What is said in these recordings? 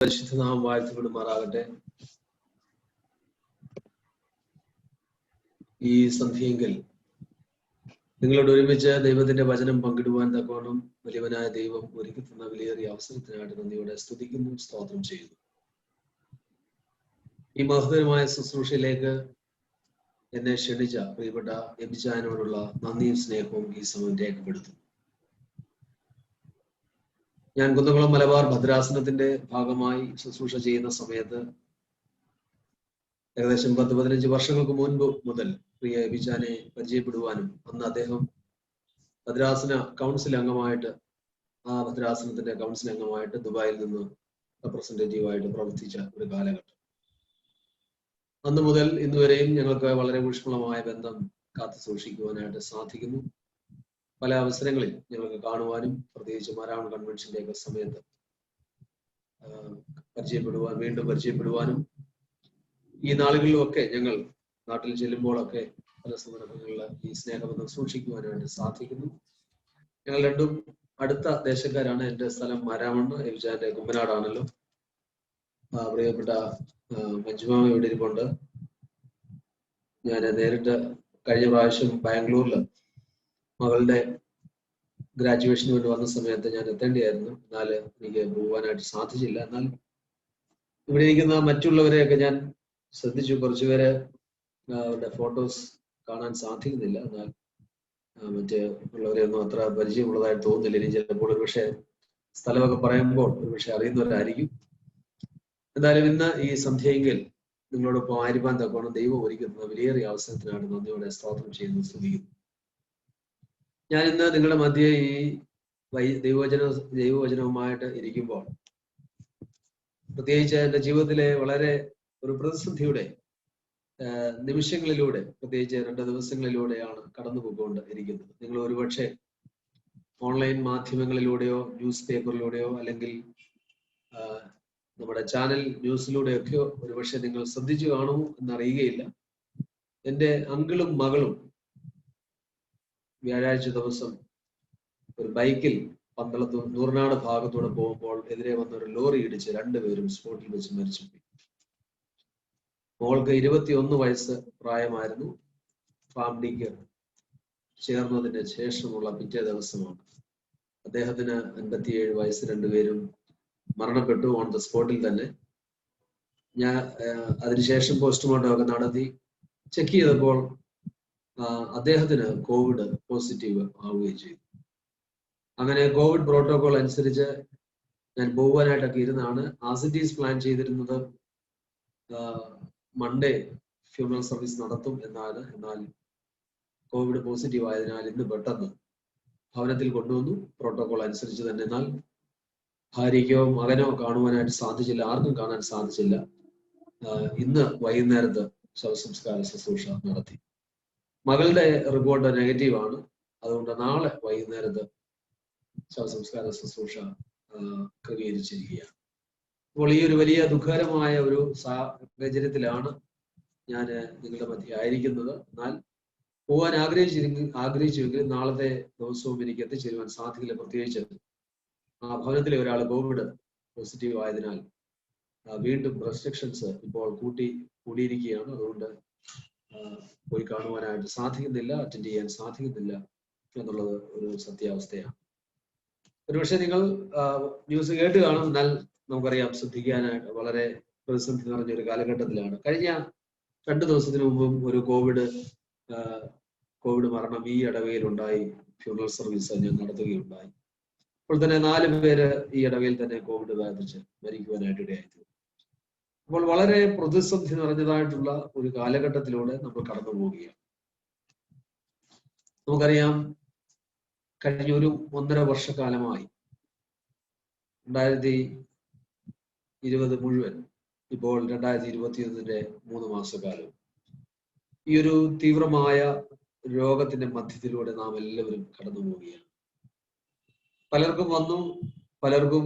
പരിശുദ്ധനാമം വാഴ്ത്തപ്പെടുമാറാകട്ടെ. ഈ സന്ധ്യയെങ്കിൽ നിങ്ങളോട് ഒരുമിച്ച് ദൈവത്തിന്റെ വചനം പങ്കിടുവാൻ തക്കോണം വലിയവനായ ദൈവം ഒരുക്കി തന്ന വിലയേറിയ അവസരത്തിനായിട്ട് നന്ദിയോടെ സ്തുതിക്കുന്നു, സ്തോത്രം ചെയ്യുന്നു. ഈ മഹത്തരമായ ശുശ്രൂഷയിലേക്ക് എന്നെ ക്ഷണിച്ച പ്രിയപ്പെട്ട എബിജാനോടുള്ള നന്ദിയും സ്നേഹവും ഈ സമയം രേഖപ്പെടുത്തുന്നു. ഞാൻ കുന്നംകുളം മലബാർ ഭദ്രാസനത്തിന്റെ ഭാഗമായി ശുശ്രൂഷ ചെയ്യുന്ന സമയത്ത് ഏകദേശം 10-15 വർഷങ്ങൾക്ക് മുൻപ് മുതൽ പ്രിയ എബിജാനെ പരിചയപ്പെടുവാനും അന്ന് അദ്ദേഹം ഭദ്രാസന കൗൺസിൽ അംഗമായിട്ട് ഭദ്രാസനത്തിന്റെ കൗൺസിൽ അംഗമായിട്ട് ദുബായിൽ നിന്ന് റെപ്രസെന്റേറ്റീവായിട്ട് പ്രവർത്തിച്ച ഒരു കാലഘട്ടം. അന്ന് മുതൽ ഇന്നുവരെയും ഞങ്ങൾക്ക് വളരെ ഊഷ്മളമായ ബന്ധം കാത്തു സൂക്ഷിക്കുവാനായിട്ട് സാധിക്കുന്നു. പല അവസരങ്ങളിൽ ഞങ്ങൾക്ക് കാണുവാനും പ്രത്യേകിച്ച് മാരാമൺ കൺവെൻഷന്റെ ഒക്കെ സമയത്ത് വീണ്ടും പരിചയപ്പെടുവാനും ഈ നാളുകളിലുമൊക്കെ ഞങ്ങൾ നാട്ടിൽ ചെല്ലുമ്പോഴൊക്കെ പല സന്ദർഭങ്ങളിൽ ഈ സ്നേഹബന്ധം സൂക്ഷിക്കുവാനായിട്ട് സാധിക്കുന്നു. ഞങ്ങൾ രണ്ടും അടുത്ത ദേശക്കാരാണ്. എൻ്റെ സ്ഥലം മാരാമണ്ണ്, എബിജാന്റെ കുമ്പനാടാണല്ലോ. പ്രിയപ്പെട്ട മഞ്ജുമാമ ഇവിടെ ഇരിപ്പുണ്ട്. ഞാൻ നേരിട്ട് കഴിഞ്ഞ പ്രാവശ്യം ബാംഗ്ലൂരിൽ മകളുടെ ഗ്രാജുവേഷന് വേണ്ടി വന്ന സമയത്ത് ഞാൻ എത്തേണ്ടിയായിരുന്നു. എന്നാൽ എനിക്ക് പോകാനായിട്ട് സാധിച്ചില്ല. എന്നാൽ ഇവിടെ ഇരിക്കുന്ന മറ്റുള്ളവരെയൊക്കെ ഞാൻ ശ്രദ്ധിച്ചു. കുറച്ചുപേരെ അവരുടെ ഫോട്ടോസ് കാണാൻ സാധിക്കുന്നില്ല. എന്നാൽ മറ്റ് ഉള്ളവരെയൊന്നും അത്ര പരിചയമുള്ളതായിട്ട് തോന്നുന്നില്ല. ഇനി ചിലപ്പോൾ ഒരുപക്ഷെ സ്ഥലമൊക്കെ പറയുമ്പോൾ ഒരുപക്ഷെ അറിയുന്നവരായിരിക്കും. എന്തായാലും ഇന്ന് ഈ സന്ധ്യയെങ്കിൽ നിങ്ങളോടൊപ്പം ആയിരിക്കാൻ തക്കോണം ദൈവം ഒരുക്കുന്ന വിലയേറിയ അവസരത്തിനാണ് നന്ദിയോടെ സ്തോത്രം ചെയ്യുന്നു, സ്തുതിക്കുന്നു. ഞാൻ ഇന്ന് നിങ്ങളുടെ മധ്യേ ഈ ദൈവവചനവുമായിട്ട് ഇരിക്കുമ്പോൾ പ്രത്യേകിച്ച് എൻ്റെ ജീവിതത്തിലെ വളരെ ഒരു പ്രതിസന്ധിയുടെ നിമിഷങ്ങളിലൂടെ, പ്രത്യേകിച്ച് 2 ദിവസങ്ങളിലൂടെയാണ് കടന്നു പോയിക്കൊണ്ട് ഇരിക്കുന്നത്. നിങ്ങൾ ഒരുപക്ഷെ ഓൺലൈൻ മാധ്യമങ്ങളിലൂടെയോ ന്യൂസ് പേപ്പറിലൂടെയോ അല്ലെങ്കിൽ നമ്മുടെ ചാനൽ ന്യൂസിലൂടെയൊക്കെയോ ഒരുപക്ഷെ നിങ്ങൾ ശ്രദ്ധിച്ചു കാണുമോ എന്നറിയുകയില്ല. എൻ്റെ അങ്കിളും മകളും വ്യാഴാഴ്ച ദിവസം ഒരു ബൈക്കിൽ പന്തളത്ത് നൂർനാട് ഭാഗത്തൂടെ പോകുമ്പോൾ എതിരെ വന്ന ഒരു ലോറി ഇടിച്ച് 2 പേരും സ്പോട്ടിൽ വെച്ച് മരിച്ചുപോയി. മോൾക്ക് 21 വയസ്സ് പ്രായമായിരുന്നു. ഫാമിലിക്ക് ചേർന്നതിന് ശേഷമുള്ള പിറ്റേ ദിവസമാണ്. അദ്ദേഹത്തിന് 57 വയസ്സ്. 2 പേരും മരണപ്പെട്ടു ഓൺ ദ സ്പോട്ടിൽ തന്നെ. ഞാൻ അതിനുശേഷം പോസ്റ്റ്മോർട്ടം ഒക്കെ നടത്തി ചെക്ക് ചെയ്തപ്പോൾ അദ്ദേഹത്തിന് കോവിഡ് പോസിറ്റീവ് ആവുകയും ചെയ്തു. അങ്ങനെ കോവിഡ് പ്രോട്ടോകോൾ അനുസരിച്ച് ഞാൻ പോകാനായിട്ടൊക്കെ ഇരുന്നാണ്. ആസിറ്റീസ് പ്ലാൻ ചെയ്തിരുന്നത് മൺഡേ ഫ്യൂണറൽ സർവീസ് നടത്തും എന്നാണ്. എന്നാൽ കോവിഡ് പോസിറ്റീവ് ആയതിനാൽ ഇന്ന് പെട്ടെന്ന് ഭവനത്തിൽ കൊണ്ടുവന്നു, പ്രോട്ടോകോൾ അനുസരിച്ച് തന്നെ. എന്നാൽ ഭാര്യയ്ക്കോ മകനോ കാണുവാനായിട്ട് സാധിച്ചില്ല, ആർക്കും കാണാൻ സാധിച്ചില്ല. ഇന്ന് വൈകുന്നേരത്ത് ശവസംസ്കാര ശുശ്രൂഷ നടത്തി. മകളുടെ റിപ്പോർട്ട് നെഗറ്റീവാണ്. അതുകൊണ്ട് നാളെ വൈകുന്നേരത്ത് ശവസംസ്കാര ശുശ്രൂഷ ക്രമീകരിച്ചിരിക്കുകയാണ്. അപ്പോൾ ഈ ഒരു വലിയ ദുഃഖകരമായ ഒരു സാഹചര്യത്തിലാണ് ഞാൻ നിങ്ങളുടെ മധ്യ ആയിരിക്കുന്നത്. എന്നാൽ പോകാൻ ആഗ്രഹിച്ചുവെങ്കിൽ നാളത്തെ ദിവസവും എനിക്ക് എത്തിച്ചേരുവാൻ സാധിക്കില്ല. പ്രത്യേകിച്ച് ഭവനത്തിലെ ഒരാൾ കോവിഡ് പോസിറ്റീവ് ആയതിനാൽ വീണ്ടും റെസ്ട്രിക്ഷൻസ് ഇപ്പോൾ കൂടിയിരിക്കുകയാണ്. അതുകൊണ്ട് പോയി കാണുവാനായിട്ട് സാധിക്കുന്നില്ല, അറ്റൻഡ് ചെയ്യാൻ സാധിക്കുന്നില്ല എന്നുള്ളത് ഒരു സത്യാവസ്ഥയാണ്. ഒരുപക്ഷെ നിങ്ങൾ ന്യൂസ് കേട്ട് കാണും. എന്നാൽ നമുക്കറിയാം, ശ്രദ്ധിക്കാനായിട്ട് വളരെ പ്രതിസന്ധി നിറഞ്ഞ ഒരു കാലഘട്ടത്തിലാണ്. കഴിഞ്ഞ 2 ദിവസത്തിന് മുമ്പും ഒരു കോവിഡ് മരണം ഈ ഇടവകയിലുണ്ടായി. ഫ്യൂണറൽ സർവീസ് ഞാൻ നടത്തുകയുണ്ടായി. അപ്പോൾ തന്നെ 4 പേര് ഈ ഇടവകയിൽ തന്നെ കോവിഡ് ബാധിച്ച് മരിക്കുവാനായിട്ട് ഇടയായിത്തീർന്നു. അപ്പോൾ വളരെ പ്രതിസന്ധി നിറഞ്ഞതായിട്ടുള്ള ഒരു കാലഘട്ടത്തിലൂടെ നമ്മൾ കടന്നു പോവുകയാണ്. നമുക്കറിയാം, കഴിഞ്ഞ ഒരു 1.5 വർഷക്കാലമായി 2020 മുഴുവൻ, ഇപ്പോൾ 2021 3 മാസക്കാലം ഈ ഒരു തീവ്രമായ രോഗത്തിന്റെ മധ്യത്തിലൂടെ നാം എല്ലാവരും കടന്നു പോവുകയാണ്. പലർക്കും വന്നു, പലർക്കും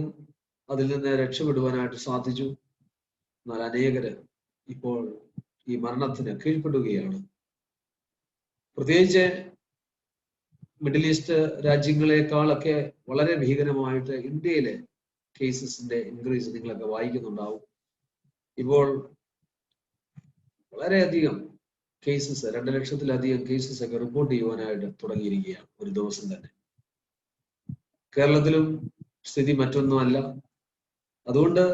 അതിൽ നിന്ന് രക്ഷപ്പെടുവാനായിട്ട് സാധിച്ചു. എന്നാൽ അനേകര് ഇപ്പോൾ ഈ മരണത്തിന് കീഴ്പ്പെടുകയാണ്. പ്രത്യേകിച്ച് മിഡിൽ ഈസ്റ്റ് രാജ്യങ്ങളെക്കാളൊക്കെ വളരെ ഭീകരമായിട്ട് ഇന്ത്യയിലെ കേസസിന്റെ ഇൻക്രീസ് നിങ്ങളൊക്കെ വായിക്കുന്നുണ്ടാവും. ഇപ്പോൾ വളരെയധികം കേസസ്, 2 ലക്ഷത്തിലധികം കേസസ് ഒക്കെ റിപ്പോർട്ട് ചെയ്യുവാനായിട്ട് തുടങ്ങിയിരിക്കുകയാണ് ഒരു ദിവസം തന്നെ. കേരളത്തിലും സ്ഥിതി മറ്റൊന്നുമല്ല. അതുകൊണ്ട്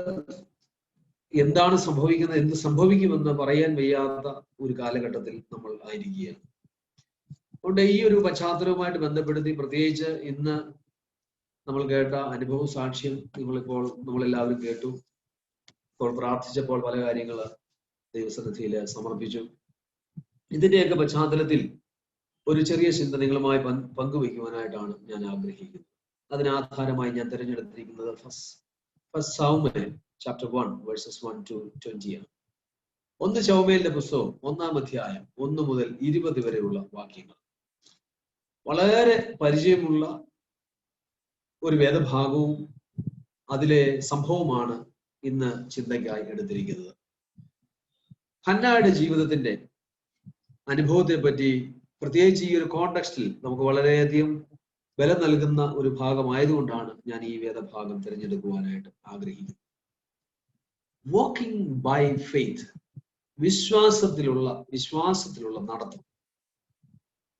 എന്താണ് സംഭവിക്കുന്നത്, എന്ത് സംഭവിക്കുമെന്ന് പറയാൻ വയ്യാത്ത ഒരു കാലഘട്ടത്തിൽ നമ്മൾ ആയിരിക്കുകയാണ്. അതുകൊണ്ട് ഈ ഒരു പശ്ചാത്തലവുമായിട്ട് ബന്ധപ്പെടുത്തി പ്രത്യേകിച്ച് ഇന്ന് നമ്മൾ കേട്ട അനുഭവ സാക്ഷ്യം നമ്മളെല്ലാവരും കേട്ടു. ഇപ്പോൾ പ്രാർത്ഥിച്ചപ്പോൾ പല കാര്യങ്ങൾ ദൈവസന്നിധിയിൽ സമർപ്പിച്ചു. ഇതിന്റെയൊക്കെ പശ്ചാത്തലത്തിൽ ഒരു ചെറിയ ചിന്ത നിങ്ങളുമായി പങ്കുവയ്ക്കുവാനായിട്ടാണ് ഞാൻ ആഗ്രഹിക്കുന്നത്. അതിനാധാരമായി ഞാൻ തിരഞ്ഞെടുത്തിരിക്കുന്നത് first Samuel chapter 1 verses 1 to 20 ആണ്. 1 ശമൂവേലിന്റെ പുസ്തകം 1-ാം അധ്യായം 1 മുതൽ 20 വരെയുള്ള വാക്യങ്ങൾ. വളരെ പരിചയമുള്ള ഒരു വേദഭാഗവും അതിലെ സംഭവമാണ് ഇന്ന് ചിന്തയ്ക്കായി എടുത്തിരിക്കുന്നത്. ഹന്നായുടെ ജീവിതത്തിന്റെ അനുഭവത്തെ പറ്റി പ്രത്യേകിച്ച് ഈ ഒരു കോണ്ടെക്സ്റ്റിൽ നമുക്ക് വളരെയധികം ബലം നൽകുന്ന ഒരു ഭാഗമായതുകൊണ്ടാണ് ഞാൻ ഈ വേദഭാഗം തിരഞ്ഞെടുക്കുവാനായിട്ട് ആഗ്രഹിക്കുന്നത്. വാക്കിംഗ് ബൈ ഫെയ്ത്ത്, വിശ്വാസത്തിലുള്ള നടത്തം.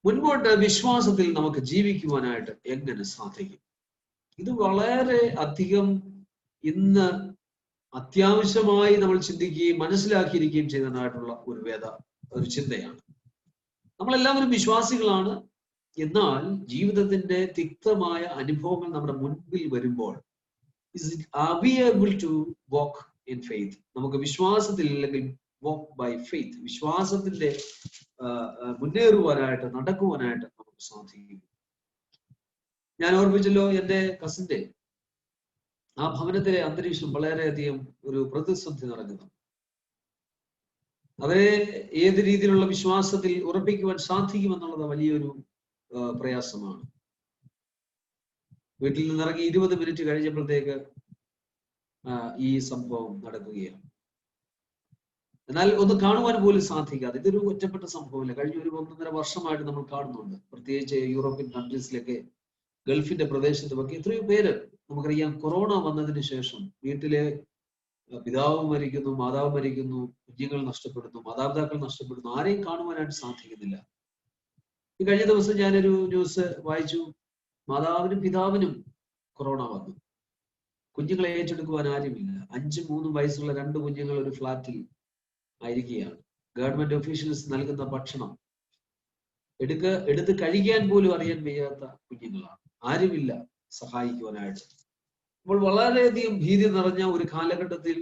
മുൻപോട്ട് വിശ്വാസത്തിൽ നമുക്ക് ജീവിക്കുവാനായിട്ട് എങ്ങനെ സാധിക്കും? ഇത് വളരെ അധികം ഇന്ന് അത്യാവശ്യമായി നമ്മൾ ചിന്തിക്കുകയും മനസ്സിലാക്കിയിരിക്കുകയും ചെയ്യുന്നതായിട്ടുള്ള ഒരു ചിന്തയാണ്. നമ്മളെല്ലാവരും വിശ്വാസികളാണ്. എന്നാൽ ജീവിതത്തിന്റെ തിക്തമായ അനുഭവങ്ങൾ നമ്മുടെ മുൻപിൽ വരുമ്പോൾ are we able to walk in faith? നമുക്ക് വിശ്വാസത്തിൽ അല്ലെങ്കിൽ walk by faith, വിശ്വാസത്തിന്റെ മുന്നേറുവാനായിട്ട് നടക്കുവാനായിട്ട് നമുക്ക് സാധിക്കും. ഞാൻ ഓർമ്മിച്ചല്ലോ, എൻ്റെ കസിന്റെ ആ ഭവനത്തിലെ അന്തരീക്ഷം വളരെയധികം ഒരു പ്രതിസന്ധി നിറഞ്ഞതാണ്. അവരെ ഏത് രീതിയിലുള്ള വിശ്വാസത്തിൽ ഉറപ്പിക്കുവാൻ സാധിക്കുമെന്നുള്ളത് വലിയൊരു പ്രയാസമാണ്. വീട്ടിൽ നിന്നിറങ്ങി 20 മിനിറ്റ് കഴിഞ്ഞപ്പോഴത്തേക്ക് ഈ സംഭവം നടക്കുകയാണ്. എന്നാൽ ഒന്ന് കാണുവാൻ പോലും സാധിക്കാതെ, ഇതൊരു ഒറ്റപ്പെട്ട സംഭവമില്ല. കഴിഞ്ഞ ഒരു 1.5 വർഷമായിട്ട് നമ്മൾ കാണുന്നുണ്ട്. പ്രത്യേകിച്ച് യൂറോപ്യൻ കൺട്രീസിലൊക്കെ, ഗൾഫിന്റെ പ്രദേശത്തുമൊക്കെ എത്രയോ പേര് നമുക്കറിയാം, കൊറോണ വന്നതിന് ശേഷം വീട്ടിലെ പിതാവ് മരിക്കുന്നു, മാതാവ് മരിക്കുന്നു, കുഞ്ഞുങ്ങൾ നഷ്ടപ്പെടുന്നു, മാതാപിതാക്കൾ നഷ്ടപ്പെടുന്നു, ആരെയും കാണുവാനായിട്ട് സാധിക്കുന്നില്ല. ഈ കഴിഞ്ഞ ദിവസം ഞാനൊരു ന്യൂസ് വായിച്ചു. മാതാവിനും പിതാവിനും കൊറോണ വന്നു. കുഞ്ഞുങ്ങളെ ഏറ്റെടുക്കുവാൻ ആരുമില്ല. 5-3 വയസ്സുള്ള 2 കുഞ്ഞുങ്ങൾ ഒരു ഫ്ലാറ്റിൽ ആയിരിക്കുകയാണ്. ഗവൺമെന്റ് ഒഫീഷ്യൽസ് നൽകുന്ന ഭക്ഷണം എടുത്ത് കഴിക്കാൻ പോലും അറിയാൻ വയ്യാത്ത കുഞ്ഞുങ്ങളാണ്. ആരുമില്ല സഹായിക്കുവാനായിട്ട്. അപ്പോൾ വളരെയധികം ഭീതി നിറഞ്ഞ ഒരു കാലഘട്ടത്തിൽ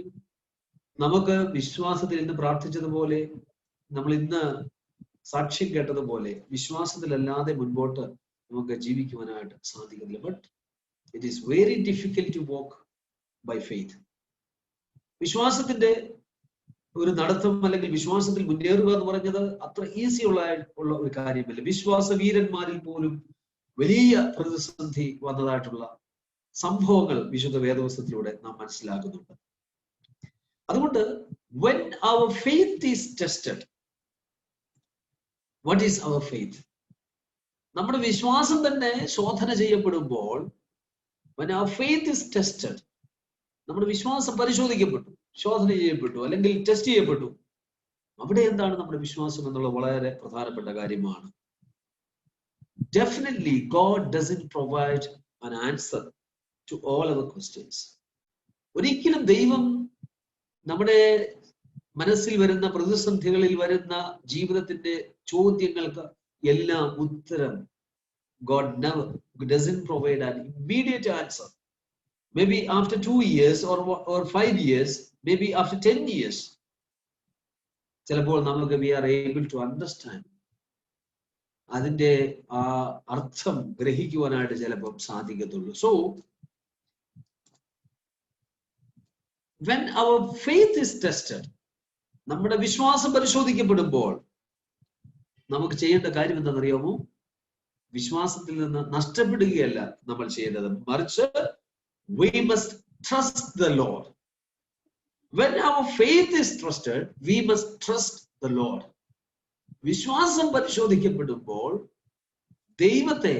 നമുക്ക് വിശ്വാസത്തിൽ ഇന്ന് പ്രാർത്ഥിച്ചതുപോലെ, നമ്മൾ ഇന്ന് സാക്ഷ്യം കേട്ടതുപോലെ വിശ്വാസത്തിലല്ലാതെ മുൻപോട്ട് നമുക്ക് ജീവിക്കുവാനായിട്ട് സാധിക്കുന്നില്ല. But it is very difficult to walk by faith. വിശ്വാസത്തിന്റെ ഒരു നടത്തം അല്ലെങ്കിൽ വിശ്വാസത്തിൽ മുന്നേറുക എന്ന് പറഞ്ഞത് അത്ര ഈസി ഉള്ള ഒരു കാര്യമല്ല. വിശ്വാസ വീരന്മാരിൽ പോലും വലിയ പ്രതിസന്ധി വന്നതായിട്ടുള്ള സംഭവങ്ങൾ വിശുദ്ധ വേദപുസ്തകത്തിലൂടെ നാം മനസ്സിലാക്കുന്നുണ്ട്. അതുകൊണ്ട് when our faith is tested, what is our faith? നമ്മുടെ വിശ്വാസം തന്നെ ശോധന ചെയ്യപ്പെടുമ്പോൾ, when our faith is tested, നമ്മുടെ വിശ്വാസം പരിശോധിക്കപ്പെട്ടു, ശോധന ചെയ്യപ്പെട്ടു, അല്ലെങ്കിൽ ടെസ്റ്റ് ചെയ്യപ്പെട്ടു, അവിടെ എന്താണ് നമ്മുടെ വിശ്വാസം എന്നുള്ളത് വളരെ പ്രധാനപ്പെട്ട കാര്യമാണ്. Definitely God doesn't provide an answer to all our questions. ഒരിക്കലും ദൈവം നമ്മുടെ മനസ്സിൽ വരുന്ന പ്രതിസന്ധികളിൽ വരുന്ന ജീവിതത്തിന്റെ ചോദ്യങ്ങൾക്ക് എല്ലാം ഉത്തരം God never doesn't provide an immediate answer. Maybe after 2 years or 5 years, maybe after 10 years. ചിലപ്പോൾ നമുക്ക് we are able to understand. അതിന്റെ ആ അർത്ഥം ഗ്രഹിക്കുവാനായിട്ട് ചിലപ്പോൾ സാധിക്കത്തുള്ളൂ. So when our faith is tested, നമ്മുടെ വിശ്വാസം പരിശോധിക്കപ്പെടുമ്പോൾ നമുക്ക് ചെയ്യേണ്ട കാര്യം എന്താണെന്നറിയാമോ? വിശ്വാസത്തിൽ നിന്ന് നഷ്ടപ്പെടുകയല്ല നമ്മൾ ചെയ്യേണ്ടത്, മറിച്ച് we must trust the Lord. When our faith is trusted, we must trust the Lord. വിശ്വാസം പരിശോധിക്കപ്പെടുമ്പോൾ ദൈവത്തെ,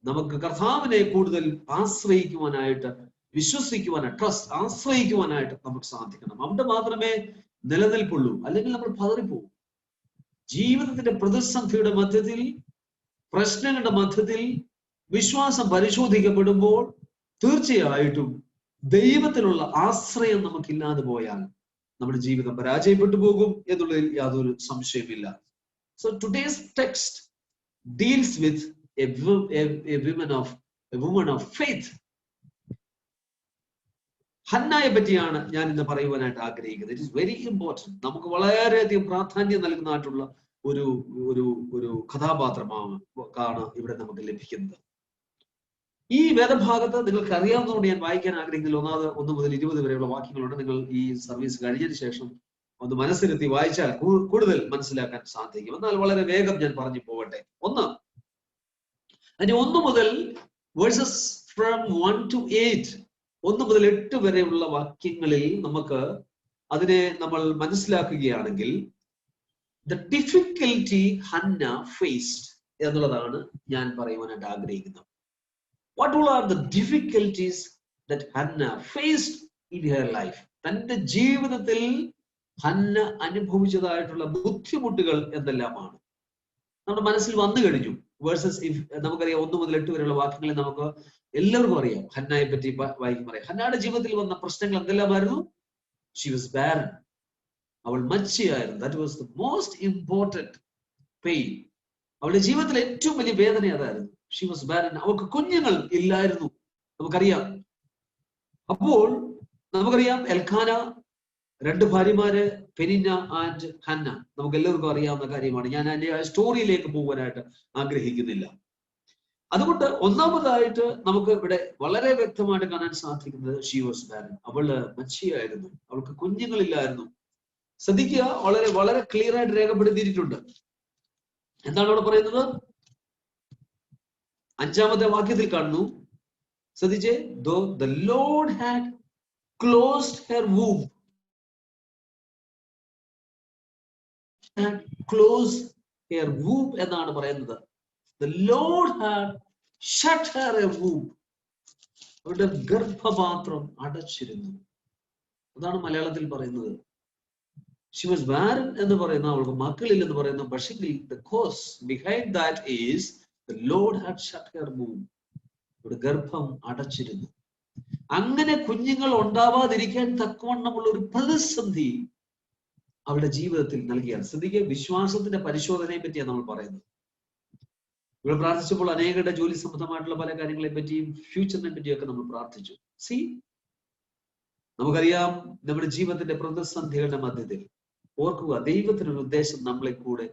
നമുക്ക് കർത്താവിനെ കൂടുതൽ ആശ്രയിക്കുവാനായിട്ട് വിശ്വസിക്കുവാനായിട്ട്, ട്രസ്റ്റ്, ആശ്രയിക്കുവാനായിട്ട് നമുക്ക് സാധിക്കണം. അവിടെ മാത്രമേ നിലനിൽപ്പുള്ളൂ. അല്ലെങ്കിൽ നമ്മൾ പതറിപ്പോകും. ജീവിതത്തിന്റെ പ്രതിസന്ധിയുടെ മധ്യത്തിൽ, പ്രശ്നങ്ങളുടെ മധ്യത്തിൽ വിശ്വാസം പരിശോധിക്കപ്പെടുമ്പോൾ തീർച്ചയായിട്ടും ദൈവത്തിലുള്ള ആശ്രയം നമുക്കില്ലാതെ പോയാൽ നമ്മുടെ ജീവിതം പരാജയപ്പെട്ടു പോകും എന്നുള്ളതിൽ യാതൊരു സംശയമില്ല. So today's text deals with a woman of faith. ഹന്നയെ പറ്റിയാണ് ഞാൻ ഇന്ന് പറയുവാനായിട്ട് ആഗ്രഹിക്കുന്നത്. It is very important. നമുക്ക് വളരെയധികം പ്രാധാന്യം നൽകുന്നതായിട്ടുള്ള ഒരു ഒരു ഒരു കഥാപാത്രമാണ് ഇവിടെ നമുക്ക് ലഭിക്കുന്നത്. ഈ വേദഭാഗത്ത് നിങ്ങൾക്ക് അറിയാവുന്നതുകൊണ്ട് ഞാൻ വായിക്കാൻ ആഗ്രഹിക്കുന്നില്ല. 1 മുതൽ 20 വരെയുള്ള വാക്യങ്ങളുണ്ട്. നിങ്ങൾ ഈ സർവീസ് കഴിഞ്ഞതിന് ശേഷം ഒന്ന് മനസ്സിരുത്തി വായിച്ചാൽ കൂടുതൽ മനസ്സിലാക്കാൻ സാധിക്കും. എന്നാൽ വളരെ വേഗം ഞാൻ പറഞ്ഞു പോകട്ടെ. അതിന്റെ 1 മുതൽ വേഴ്സസ് ഫ്രം 1 to 8, 1 മുതൽ 8 വരെയുള്ള വാക്യങ്ങളിൽ നമുക്ക് അതിനെ നമ്മൾ മനസ്സിലാക്കുകയാണെങ്കിൽ the difficulty Hannah faced എന്നുള്ളതാണ് ഞാൻ പറയുവാനായിട്ട് ആഗ്രഹിക്കുന്നത്. What all are the difficulties that Hannah faced in her life? തന്റെ ജീവിതത്തിൽ ഹന്ന അനുഭവിച്ചതായിട്ടുള്ള ബുദ്ധിമുട്ടുകൾ എന്തെല്ലാമാണ് നമ്മുടെ മനസ്സിൽ വന്നു കഴിഞ്ഞു. വേഴ്സസ് നമുക്കറിയാം 1 മുതൽ 8 വരെയുള്ള വാക്യങ്ങളിൽ നമുക്ക് എല്ലാവർക്കും അറിയാം. ഹന്നയെ പറ്റി വായിക്കുമ്പോൾ ഹന്നയുടെ ജീവിതത്തിൽ വന്ന പ്രശ്നങ്ങൾ എന്തെല്ലാമായിരുന്നു? She was barren. അവൾ മച്ചിയായിരുന്നു. That was the most important pain. അവളുടെ ജീവിതത്തിലെ ഏറ്റവും വലിയ വേദന അതായിരുന്നു. She was barren. അവൾക്ക് കുഞ്ഞുങ്ങൾ ഇല്ലായിരുന്നു. നമുക്കറിയാം. അപ്പോൾ നമുക്കറിയാം എൽക്കാന, 2 ഭാര്യമാര്, പെനിന്ന ആൻഡ് ഹന്ന. നമുക്ക് എല്ലാവർക്കും അറിയാവുന്ന കാര്യമാണ്. ഞാൻ അതിന്റെ സ്റ്റോറിയിലേക്ക് പോകാനായിട്ട് ആഗ്രഹിക്കുന്നില്ല. അതുകൊണ്ട് ഒന്നാമതായിട്ട് നമുക്ക് ഇവിടെ വളരെ വ്യക്തമായിട്ട് കാണാൻ സാധിക്കുന്നത് she was barren. അവള് മച്ചിയായിരുന്നു. അവൾക്ക് കുഞ്ഞുങ്ങളില്ലായിരുന്നു. ശ്രദ്ധിക്കുക, വളരെ വളരെ ക്ലിയർ ആയിട്ട് രേഖപ്പെടുത്തിയിട്ടുണ്ട്. എന്താണ് അവിടെ പറയുന്നത്? 5-ാമത്തെ വാക്യത്തിൽ കാണുന്നു. ശ്രദ്ധിച്ചേ, though the Lord had closed her womb. Closed her womb എന്നാണ് പറയുന്നത്. The Lord had shut her a womb. അവരുടെ ഗർഭപാത്രം അടച്ചിരുന്നു. അതാണ് മലയാളത്തിൽ പറയുന്നത്. She was barren എന്ന് പറയുന്ന, അവൾക്ക് മക്കളില്ലെന്ന് പറയുന്ന. പക്ഷേ the cause behind that is the Lord had shut her womb. അവരുടെ ഗർഭം അടച്ചിരുന്നു. അങ്ങനെ കുഞ്ഞുങ്ങൾ ഉണ്ടാവാതിരിക്കാൻ തക്കവണ്ണമുള്ള ഒരു പ്രതിസന്ധി അവളുടെ ജീവിതത്തിൽ നൽകിയാണ്. ശ്രദ്ധിക്കുക, വിശ്വാസത്തിന്റെ പരിശോധനയെ പറ്റിയാണ് നമ്മൾ പറയുന്നത്. ഇവിടെ പ്രാർത്ഥിച്ചപ്പോൾ അനേകരുടെ ജോലി സംബന്ധമായിട്ടുള്ള പല കാര്യങ്ങളെ പറ്റിയും ഫ്യൂച്ചറിനെ പറ്റിയൊക്കെ നമ്മൾ പ്രാർത്ഥിച്ചു. നമുക്കറിയാം, നമ്മുടെ ജീവിതത്തിന്റെ പ്രതിസന്ധികളുടെ മധ്യത്തിൽ ഓർക്കുക, ദൈവത്തിനൊരു ഉദ്ദേശം നമ്മളെ കൂടെ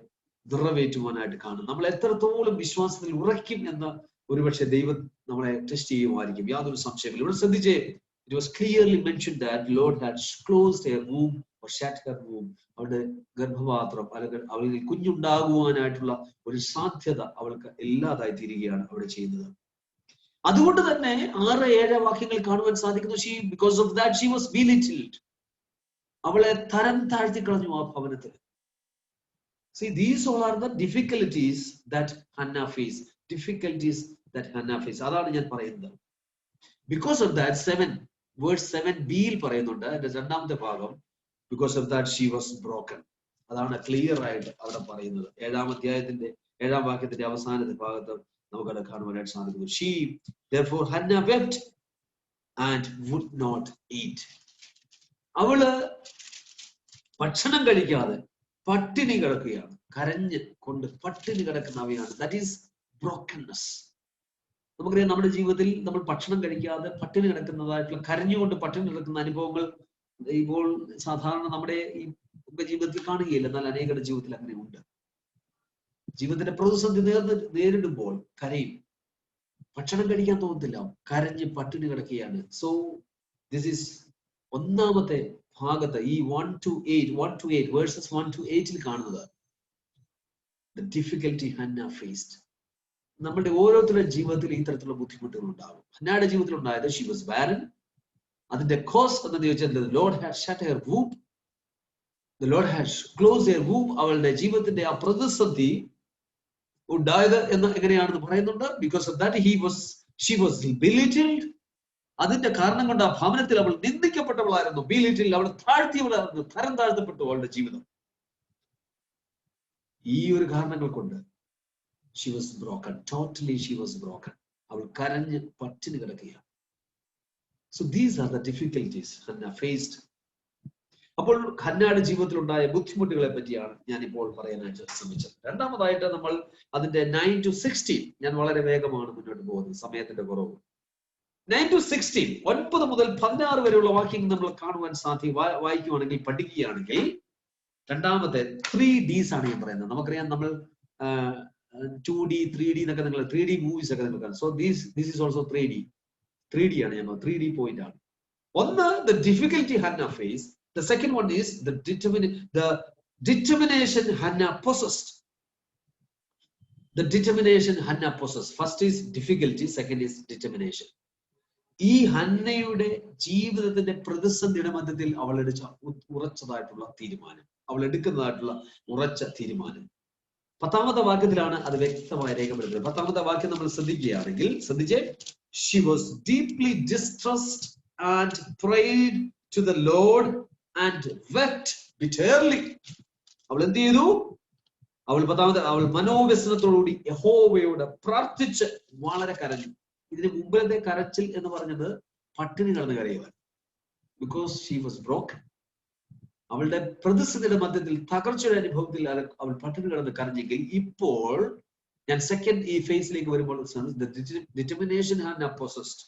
നിറവേറ്റുവാനായിട്ട് കാണും. നമ്മൾ എത്രത്തോളം വിശ്വാസത്തിൽ ഉറയ്ക്കും എന്ന് ഒരുപക്ഷെ ദൈവം നമ്മളെ ടെസ്റ്റ് ചെയ്യുമായിരിക്കും, യാതൊരു സംശയമില്ല. ഇവിടെ ശ്രദ്ധിച്ചേ, it was clearly mentioned that Lord had closed her womb or shut her womb. അവളുടെ ഗർഭപാത്രം അല്ലെങ്കിൽ അവളിൽ കുഞ്ഞുണ്ടാകുവാനായിട്ടുള്ള ഒരു സാധ്യത അവൾക്ക് ഇല്ലാതായി തീരുകയാണ് അവിടെ ചെയ്യുന്നത്. അതുകൊണ്ട് തന്നെ 6-7 വാക്യങ്ങൾ കാണുവാൻ സാധിക്കുന്നു. because of that she was belittled. അവളെ തരം താഴ്ത്തി കളഞ്ഞു ആ ഭവനത്തിൽ. See, these all are the difficulties that Hannah faced. Difficulties that Hannah faced. അതാണ് ഞാൻ പറയുന്നത്. Because of that, verse 7b പറയുന്നുണ്ട്, അതിന്റെ 2-ാമത്തെ ഭാഗം, because of that she was broken. അതാണ് ക്ലിയർ ആയിട്ട് അവിടെ പറയുന്നത്. 7-ാം അധ്യായത്തിന്റെ 7-ാം വാക്യത്തിന്റെ അവസാനത്തെ ഭാഗത്ത് നമുക്കത് കാണുവാനായിട്ട് സാധിക്കുന്നു. She, therefore Hannah wept and would not eat. അവള് ഭക്ഷണം കഴിക്കാതെ പട്ടിണി കിടക്കുകയാണ്. കരഞ്ഞ് കൊണ്ട് പട്ടിണി കിടക്കുന്നവയാണ്. That is ബ്രോക്കൻനെസ്. നമുക്കറിയാം, നമ്മുടെ ജീവിതത്തിൽ നമ്മൾ ഭക്ഷണം കഴിക്കാതെ പട്ടിണി കിടക്കുന്നതായിട്ടുള്ള, കരഞ്ഞുകൊണ്ട് പട്ടിണി കിടക്കുന്ന അനുഭവങ്ങൾ ഇപ്പോൾ സാധാരണ നമ്മുടെ ഈ ജീവിതത്തിൽ കാണുകയില്ല. എന്നാൽ അനേകരുടെ ജീവിതത്തിൽ അങ്ങനെ ഉണ്ട്. ജീവിതത്തിന്റെ പ്രതിസന്ധി നേരിടുമ്പോൾ കരയും. ഭക്ഷണം കഴിക്കാൻ തോന്നത്തില്ല, കരഞ്ഞ് പട്ടിണി കിടക്കുകയാണ്. സോ ദിസ് ഈസ് ഒന്നാമത്തെ ഭാഗത്ത് ഈ 1 to 8 വേഴ്സസ് 1 to 8 കാണുന്നത് the difficulty Hannah faced. നമ്മുടെ ഓരോരുത്തരുടെ ജീവിതത്തിൽ ഈ തരത്തിലുള്ള ബുദ്ധിമുട്ടുകൾ ഉണ്ടാകും. ഹന്നയുടെ ജീവിതത്തിൽ ഉണ്ടായത് she was barren. അതിന്റെ കോസ് എന്ന് ചോദിച്ചാൽ the Lord had shut her womb. The Lord had closed her womb. അവളുടെ ജീവിതത്തിന്റെ ആ പ്രതിസന്ധി ഉണ്ടായത് എന്ന് എങ്ങനെയാണെന്ന് പറയുന്നുണ്ട്. Because of that she was belittled. അതിന്റെ കാരണം കൊണ്ട് ആ ഭവനത്തിൽ അവൾ നിന്ദിക്കപ്പെട്ടവളായിരുന്നു. ബീലിറ്റിൽ അവൾ താഴ്ത്തിയവളായിരുന്നു, തരം താഴ്ത്തപ്പെട്ടു അവളുടെ ജീവിതം. ഈ ഒരു കാരണങ്ങൾ കൊണ്ട് she was broken, totally she was broken. അവൾ കരഞ്ഞ് പട്ടിണി കിടക്കുകയാണ്. So these are the difficulties Hannah faced. അപ്പോൾ ഹന്നയുടെ ജീവിതത്തിൽ ഉണ്ടായ ബുദ്ധിമുട്ടുകളെ പറ്റിയാണ് ഞാൻ ഇപ്പോൾ പറയാനായിട്ട് ശ്രമിച്ചത്. രണ്ടാമതായിട്ട് നമ്മൾ അതിന്റെ 9 to 16, ഞാൻ വളരെ വേഗമാണ് മുന്നോട്ട് പോകുന്നത്, സമയത്തിന്റെ കുറവ്. 9 to 16, 9 മുതൽ 16 വരെയുള്ള വാക്യങ്ങൾ നമ്മൾ കാണുവാൻ വായിക്കുവാണെങ്കിൽ, പഠിക്കുകയാണെങ്കിൽ, രണ്ടാമത്തെ 3Ds ആണ് ഞാൻ പറയുന്നത്. നമുക്കറിയാം, നമ്മൾ 2D 3D എന്നൊക്കെ നിങ്ങൾ 3D മൂവീസ് ഒക്കെ നിങ്ങൾ കാണും. So this is also 3D ആണ് ഞാൻ 3D പോയിന്റ് ആണ്. ഒന്ന്, the difficulty Hannah faced. The second one is the determination Hannah possessed. The determination Hannah possessed. First is difficulty, second is determination. ഈ ഹന്നയുടെ ജീവിതത്തിന്റെ പ്രതിസന്ധിയുടെ മധ്യത്തിൽ അവൾ ഉറച്ചതായിട്ടുള്ള തീരുമാനം, അവൾ എടുക്കുന്നതായിട്ടുള്ള ഉറച്ച തീരുമാനം. 10ാമത്തെ വാക്യത്തിലാണ് അത് വ്യക്തമായി രേഖപ്പെടുത്തുന്നത്. 10ാമത്തെ വാക്യം നമ്മൾ ശ്രദ്ധിക്കുകയാണെങ്കിൽ, ശ്രദ്ധിച്ചേ, she was deeply distressed and prayed to the Lord and wept bitterly. അവൾ എന്ത് ചെയ്തു? അവൾ മനോവ്യസനത്തോടുകൂടി യഹോവയോട് പ്രാർത്ഥിച്ച് വളരെ കരഞ്ഞു. ഇതിന് മുമ്പിലത്തെ കരച്ചിൽ എന്ന് പറഞ്ഞത് പട്ടിണി കിടന്ന് കരയുവാൻ. Because she was broken. അവളുടെ പ്രതിസന്ധിയുടെ മധ്യത്തിൽ, തകർച്ചയുടെ അനുഭവത്തിൽ അവൾ പട്ടിണി കിടന്ന് കരഞ്ഞെങ്കിൽ, ഇപ്പോൾ ഞാൻ സെക്കൻഡ് ഈ ഫേസിലേക്ക് വരുമ്പോൾ, ഡിറ്റർമിനേഷൻ ഹാവ് പൊസസ്ഡ്.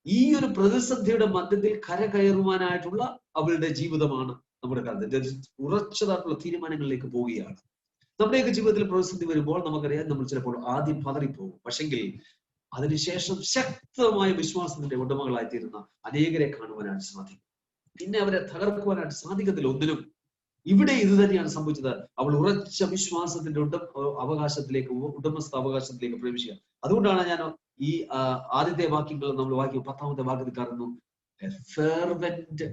ഈ ഒരു പ്രതിസന്ധിയുടെ മധ്യത്തിൽ കയറുവാനായിട്ടുള്ള അവളുടെ ജീവിതമാണ് നമ്മുടെ കാലത്ത് ഉറച്ചതായിട്ടുള്ള തീരുമാനങ്ങളിലേക്ക് പോവുകയാണ്. നമ്മുടെയൊക്കെ ജീവിതത്തിൽ പ്രതിസന്ധി വരുമ്പോൾ നമുക്കറിയാം, നമ്മൾ ചിലപ്പോൾ ആദ്യം പതറിപ്പോകും. പക്ഷെങ്കിൽ അതിനുശേഷം ശക്തമായ വിശ്വാസത്തിന്റെ ഉടമകളായി തീരുന്ന അനേകരെ കാണുവാനായിട്ട് സാധിക്കും. പിന്നെ അവരെ തകർക്കുവാനായിട്ട് സാധിക്കത്തില്ല ഒന്നിനും. ഇവിടെ ഇത് തന്നെയാണ് സംഭവിച്ചത്. അവൾ ഉറച്ച വിശ്വാസത്തിന്റെ ഉടമസ്ഥ അവകാശത്തിലേക്ക് പ്രവേശിക്കുക. അതുകൊണ്ടാണ് ഞാൻ ഈ ആദ്യത്തെ വാക്യങ്ങൾ നമ്മൾ വായിക്കും. 10ാമത്തെ വാക്യത്തിൽ കാണുന്നു, ഫെർവെന്റ്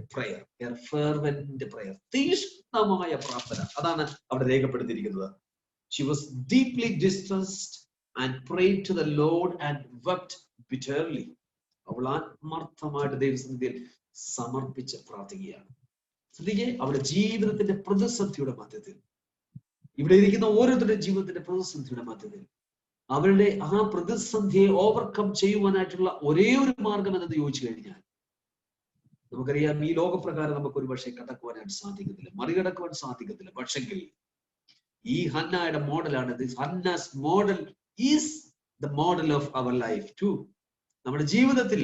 പ്രയർ, തീഷ്ണമായ പ്രാർത്ഥന. അതാണ് അവിടെ രേഖപ്പെടുത്തിയിരിക്കുന്നത്. She was deeply distressed and prayed to the Lord and wept bitterly. അവൾ ആത്മാർത്ഥമായിട്ട് ദൈവസന്നിധിയിൽ സമർപ്പിച്ച് പ്രാർത്ഥിക്കുകയാണ്. ശ്രദ്ധിക്കേ, അവളുടെ ജീവിതത്തിന്റെ പ്രതിസന്ധിയുടെ മധ്യത്തിൽ, ഇവിടെ ഇരിക്കുന്ന ഓരോരുത്തരുടെ ജീവിതത്തിന്റെ പ്രതിസന്ധിയുടെ മധ്യത്തിൽ, അവരുടെ ആ പ്രതിസന്ധിയെ ഓവർകം ചെയ്യുവാനായിട്ടുള്ള ഒരേ ഒരു മാർഗം എന്നത് ചോദിച്ചു കഴിഞ്ഞാൽ, നമുക്കറിയാം, ഈ ലോകപ്രകാരം നമുക്ക് ഒരു പക്ഷേ കടക്കുവാനായിട്ട് സാധിക്കത്തില്ല, മറികടക്കുവാൻ സാധിക്കത്തില്ല. പക്ഷെങ്കിൽ ഈ ഹന്നയുടെ മോഡലാണ്. Hannah's model is the model of our life too. നമ്മുടെ ജീവിതത്തിൽ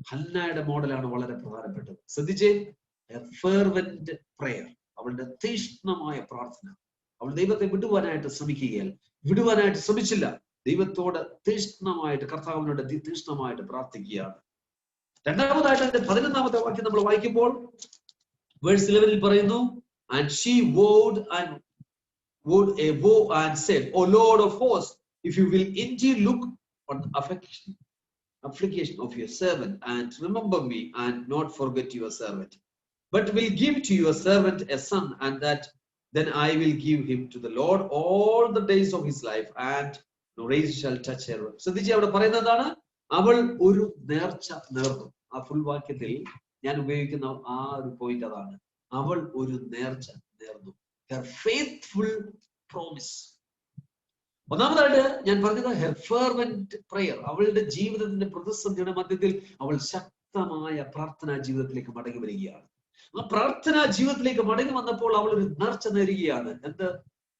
ഹന്നയുടെ മോഡലാണ് വളരെ പ്രധാനപ്പെട്ടത്. ശ്രദ്ധിച്ചേ, ഫെർവെന്റ് പ്രയർ, അവളുടെ തീഷ്ണമായ പ്രാർത്ഥന. അവൾ ദൈവത്തെ വിടുവാനായിട്ട് ശ്രമിച്ചില്ല. ദൈവത്തോട് തീഷ്ണമായിട്ട്, കർത്താവിനോട് തീഷ്ണമായിട്ട് പ്രാർത്ഥിക്കുകയാണ്. രണ്ടാമതായിട്ട് അതിന്റെ 11ാമത്തെ വാക്യം നമ്മൾ വായിക്കുമ്പോൾ, വേഴ്സ് 11 പറയുന്നു, and she vowed a vow and said, O Lord of hosts, if you will indeed look on affliction of your servant and remember me and not forget your servant, but will give to your servant a son, and that then I will give him to the Lord all the days of his life, and no race shall touch her. ശ്രദ്ധിച്ച് അവിടെ പറയുന്നതാണ്, അവൾ ഒരു നേർച്ച നേർന്നു. ആ full വാക്യത്തിൽ ഞാൻ ഉപയോഗിക്കുന്ന ആ ഒരു പോയിന്റ് അതാണ്. അവൾ ഒരു നേർച്ച നേർന്നു. Her faithful promise. ഒന്നാമതായിട്ട് ഞാൻ പറഞ്ഞത് her fervent prayer. അവളുടെ ജീവിതത്തിന്റെ പ്രതിസന്ധിയുടെ മധ്യത്തിൽ അവൾ ശക്തമായ പ്രാർത്ഥനാ ജീവിതത്തിലേക്ക് മടങ്ങി വരികയാണ്. ആ പ്രാർത്ഥനാ ജീവിതത്തിലേക്ക് മടങ്ങി വന്നപ്പോൾ അവൾ ഒരു നേർച്ച നേരുകയാണ്. എന്ത്?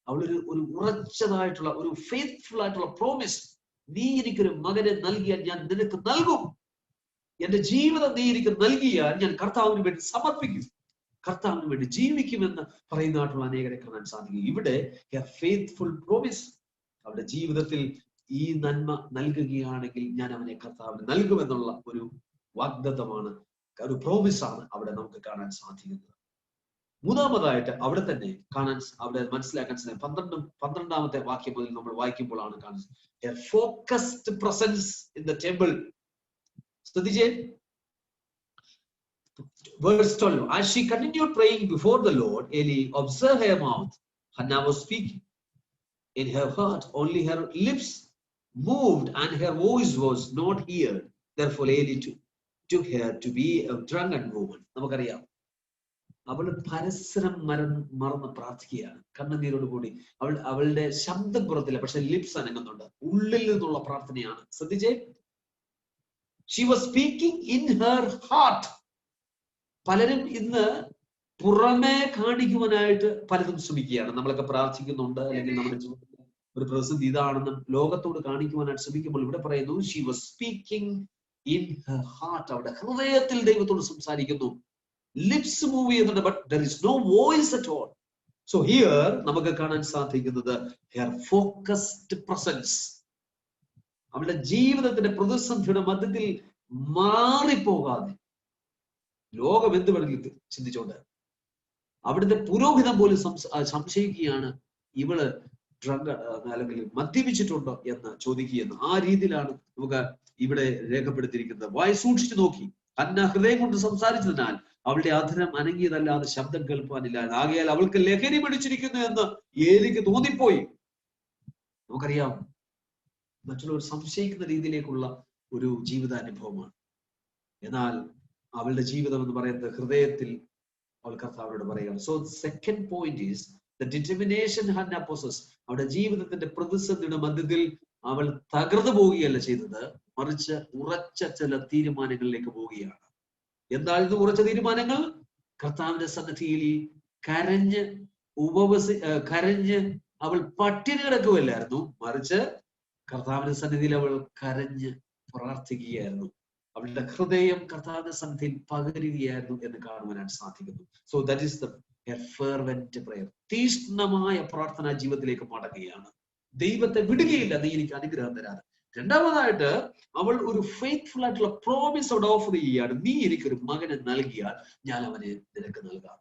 അവളൊരു ഉറച്ചതായിട്ടുള്ള, ഒരു ഫെയ്ത്ത്ഫുൾ ആയിട്ടുള്ള പ്രോമിസ്. നീ എനിക്കൊരു മകനെ നൽകിയാൽ ഞാൻ നിനക്ക് നൽകും. എന്റെ ജീവിതം നീ എനിക്ക് നൽകിയാൽ ഞാൻ കർത്താവിന് വേണ്ടി സമർപ്പിക്കും, കർത്താവിന് വേണ്ടി ജീവിക്കുമെന്ന് പറയുന്നതായിട്ടുള്ള അനേകരെ കാണാൻ സാധിക്കും. ഇവിടെ ഫെയ്ത്ത്ഫുൾ പ്രോമിസ്. അവരുടെ ജീവിതത്തിൽ ഈ നന്മ നൽകുകയാണെങ്കിൽ ഞാൻ അവനെ കർത്താവിന് നൽകുമെന്നുള്ള ഒരു വാഗ്ദത്തമാണ്, ഒരു പ്രോമിസാണ് അവിടെ നമുക്ക് കാണാൻ സാധിക്കുന്നത്. മൂന്നാമതായിട്ട് അവിടെ തന്നെ അവിടെ മനസ്സിലാക്കാൻ സാധിക്കും. 12ാമത്തെ വാക്യം മുതൽ നമ്മൾ വായിക്കുമ്പോഴാണ് കാണുന്നത് focused presence in the temple. ശ്രദ്ധിച്ചേ, verse 12, as she continued praying before the Lord, Eli observed her mouth. Hannah was speaking in her heart, only her lips moved and her voice was not heard. Therefore Eli to her to be a drunken woman. നമുക്കറിയാം, അവൾ പരസ്പരം മറന്ന് പ്രാർത്ഥിക്കുകയാണ്, കണ്ണുനീരോട് കൂടി. അവളുടെ ശബ്ദം പുറത്തില്ല, പക്ഷെ lips അനങ്ങുന്നുണ്ട്. ഉള്ളിൽ നിന്നുള്ള പ്രാർത്ഥനയാണ്. ശ്രദ്ധിച്ചേ, she was speaking in her heart. പലരും ഇന്ന് പുറമെ കാണിക്കുവാനായിട്ട് പലതും ശ്രമിക്കുകയാണ്. നമ്മളൊക്കെ പ്രാർത്ഥിക്കുന്നുണ്ട്, അല്ലെങ്കിൽ നമ്മുടെ ജീവിതത്തിൽ ഒരു പ്രതിസന്ധി ഇതാണെന്ന് ലോകത്തോട് കാണിക്കുവാനായിട്ട് ശ്രമിക്കുമ്പോൾ ഇവിടെ പറയുന്നു she was speaking in her heart. അവിടെ ഹൃദയത്തിൽ ദൈവത്തോട് സംസാരിക്കുന്നു. ലിപ്സ് മൂവ് ചെയ്യുന്നുണ്ട്, but there is no voice at all. So here നമുക്ക് കാണാൻ സാധിക്കുന്നത് her focused presence. അവളുടെ ജീവിതത്തിന്റെ പ്രതിസന്ധിയുടെ മധ്യത്തിൽ മാറിപ്പോകാതെ, ലോകം എന്ത് വേണമെങ്കിലും ചിന്തിച്ചോണ്ട്, അവിടുത്തെ പുരോഹിതം പോലും സംശയിക്കുകയാണ്, ഇവള് ഡ്രങ്ക് അല്ലെങ്കിൽ മദ്യപിച്ചിട്ടുണ്ടോ എന്ന് ചോദിക്കുകയെന്ന്. ആ രീതിയിലാണ് നമുക്ക് ഇവിടെ രേഖപ്പെടുത്തിയിരിക്കുന്നത്. വായ സൂക്ഷിച്ചു നോക്കി, ഹന്ന ഹൃദയം കൊണ്ട് സംസാരിച്ചതിനാൽ അവളുടെ അധരം അനങ്ങിയതല്ലാതെ ശബ്ദം കേൾപ്പാനില്ല. ആകയാൽ അവൾക്ക് ലഹരി പിടിച്ചിരിക്കുന്നു എന്ന് ഏലിക്ക് തോന്നിപ്പോയി. നമുക്കറിയാം, മറ്റുള്ളവർ സംശയിക്കുന്ന രീതിയിലേക്കുള്ള ഒരു ജീവിതാനുഭവമാണ്. എന്നാൽ അവളുടെ ജീവിതം എന്ന് പറയുന്നത് ഹൃദയത്തിൽ അവൾ കർത്താവിനോട് പറയുകയാണ്. So second point is the determination Hannah possessed. അവളുടെ ജീവിതത്തിന്റെ പ്രതിസന്ധിയുടെ മധ്യത്തിൽ അവൾ തകർന്നു പോവുകയല്ല ചെയ്തത്, മറിച്ച് ഉറച്ച ചില തീരുമാനങ്ങളിലേക്ക് പോവുകയാണ്. എന്തായിരുന്നു ഉറച്ച തീരുമാനങ്ങൾ? കർത്താവിന്റെ സന്നിധിയിൽ കരഞ്ഞ് അവൾ പട്ടിണി കിടക്കുകയല്ലായിരുന്നു, മറിച്ച് കർത്താവിന്റെ സന്നിധിയിൽ അവൾ കരഞ്ഞ് പ്രാർത്ഥിക്കുകയായിരുന്നു. അവളുടെ ഹൃദയം കർത്താവിന്റെ സന്നിധിയിൽ പകരുകയായിരുന്നു എന്ന് കാണുവാനായിട്ട് സാധിക്കുന്നു. So that is the fervent prayer. തീഷ്ണമായ പ്രാർത്ഥനാ ജീവിതത്തിലേക്ക് മടങ്ങുകയാണ്. ദൈവത്തെ വിടുകയില്ല, നീ എനിക്ക് അനുഗ്രഹം തരാതെ. രണ്ടാമതായിട്ട് അവൾ ഒരു ഫെയ്ത്ത്ഫുൾ ആയിട്ടുള്ള പ്രോമിസ് അവിടെ ഓഫർ ചെയ്യുകയാണ്. നീ എനിക്കൊരു മകനെ നൽകിയാൽ ഞാൻ അവനെ നിനക്ക് നൽകാം.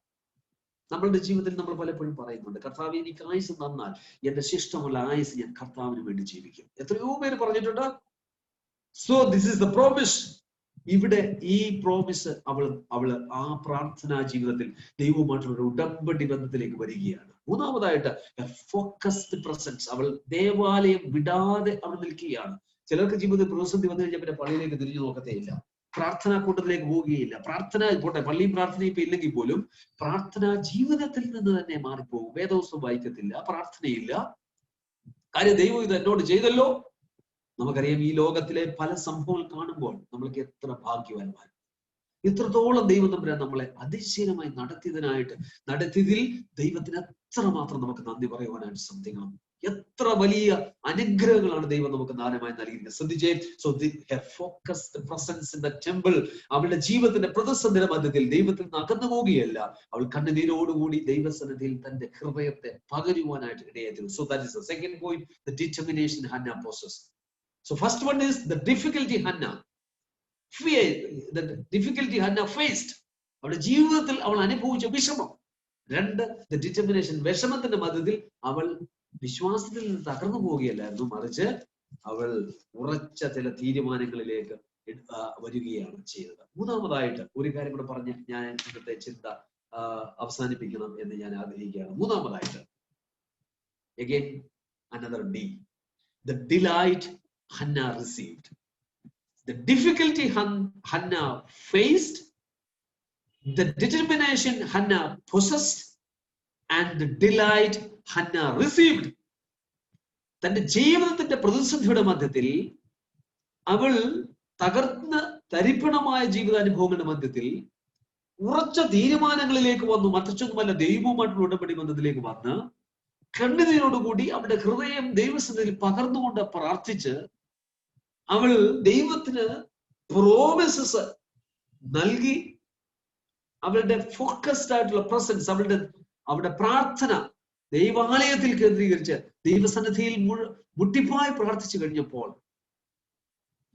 നമ്മളുടെ ജീവിതത്തിൽ നമ്മൾ പലപ്പോഴും പറയുന്നുണ്ട്, കർത്താവ് എനിക്ക് ആയുസ് തന്നാൽ എന്റെ ശിഷ്ടമുള്ള ആയുസ് ഞാൻ കർത്താവിന് വേണ്ടി ജീവിക്കും. എത്രയോ പേര് പറഞ്ഞിട്ടുണ്ട്. So this is the promise. ഇവിടെ ഈ പ്രോമിസ് അവള് ആ പ്രാർത്ഥനാ ജീവിതത്തിൽ ദൈവവുമായിട്ടുള്ള ഒരു ഉടമ്പടി ബന്ധത്തിലേക്ക് വരികയാണ്. മൂന്നാമതായിട്ട് ഫോക്കസ്ഡ് പ്രസൻസ്. അവൾ ദേവാലയം വിടാതെ അവൾ നിൽക്കുകയാണ്. ചിലർക്ക് ജീവിതത്തിൽ പ്രതിസന്ധി വന്നു കഴിഞ്ഞാൽ പിന്നെ പള്ളിയിലേക്ക് തിരിഞ്ഞു നോക്കത്തേയില്ല, പ്രാർത്ഥനാ കൂട്ടത്തിലേക്ക് പോവുകയില്ല. പ്രാർത്ഥന പോട്ടെ, പള്ളിയും പ്രാർത്ഥനയും ഇപ്പൊ ഇല്ലെങ്കിൽ പോലും പ്രാർത്ഥനാ ജീവിതത്തിൽ നിന്ന് തന്നെ മാറിപ്പോകും. വേദവസ്തു വായിക്കത്തില്ല, പ്രാർത്ഥനയില്ല. കാര്യം ദൈവം ഇത് എന്നോട് ചെയ്തല്ലോ. നമുക്കറിയാം, ഈ ലോകത്തിലെ പല സംഭവങ്ങൾ കാണുമ്പോൾ നമ്മൾക്ക് എത്ര ഭാഗ്യവാന്മാർ, ഇത്രത്തോളം ദൈവം തമ്പുരാൻ നമ്മളെ അതിശയമായി നടത്തിയതിൽ ദൈവത്തിന് എത്രമാത്രം നമുക്ക് നന്ദി പറയുവാനായിട്ട് ശ്രദ്ധിക്കണം. എത്ര വലിയ അനുഗ്രഹങ്ങളാണ് ദൈവം നമുക്ക് ദാനമായി നൽകിയിരിക്കുന്നത്. ശ്രദ്ധിച്ചേ. So her focused presence in the temple. അവളുടെ ജീവിതത്തിന്റെ പ്രതിസന്ധിയുടെ മധ്യത്തിൽ ദൈവത്തിൽ നിന്ന് അകന്നു പോവുകയല്ല, അവൾ കണ്ണുനീരോടുകൂടി ദൈവസന്നിധിയിൽ തന്റെ ഹൃദയത്തെ പകരുവാനായിട്ട് ഇടയായിരുന്നു. So that is the second point, the determination Hannah possessed. So first one is the difficulty Hannah faced. അവളുടെ ജീവിതത്തിൽ അവൾ അനുഭവിച്ച വിഷമം. രണ്ട്, the determination. വിഷമത്തിന്റെ മധ്യത്തിൽ അവൾ വിശ്വാസത്തിൽ നിന്ന് തകർന്നു പോവുകയല്ലായിരുന്നു, മറിച്ച് അവൾ ഉറച്ച ചില തീരുമാനങ്ങളിലേക്ക് വരികയാണ് ചെയ്തത്. മൂന്നാമതായിട്ട് ഒരു കാര്യം കൂടെ പറഞ്ഞ് ഞാൻ ഇന്നത്തെ ചിന്ത അവസാനിപ്പിക്കണം എന്ന് ഞാൻ ആഗ്രഹിക്കുകയാണ്. മൂന്നാമതായിട്ട് again another D, the delight Hannah received. The difficulty Hannah faced, the determination Hannah possessed, and the delight Hannah received. തന്റെ ജീവിതത്തിന്റെ പ്രതിസന്ധിയുടെ മധ്യത്തിൽ അവൾ തകർന്ന് തരിപ്പണമായ ജീവിതാനുഭവങ്ങളുടെ മധ്യത്തിൽ ഉറച്ച തീരുമാനങ്ങളിലേക്ക് വന്നു. മറ്റൊന്നുമല്ല, ദൈവവുമായിട്ടുള്ള ഉടമ്പടി ബന്ധത്തിലേക്ക് വന്ന് കണ്ണുനീരോടുകൂടി അവളുടെ ഹൃദയം ദൈവസന്നിധിയിൽ പകർന്നുകൊണ്ട് പ്രാർത്ഥിച്ച് അവൾ ദൈവത്തിന് പ്രോമിസസ് നൽകി. അവളുടെ ഫോക്കസ്ഡ് ആയിട്ടുള്ള പ്രസൻസ്, അവളുടെ പ്രാർത്ഥന ദൈവാലയത്തിൽ കേന്ദ്രീകരിച്ച് ദൈവസന്നിധിയിൽ മുട്ടിപ്പായി പ്രാർത്ഥിച്ചു കഴിഞ്ഞപ്പോൾ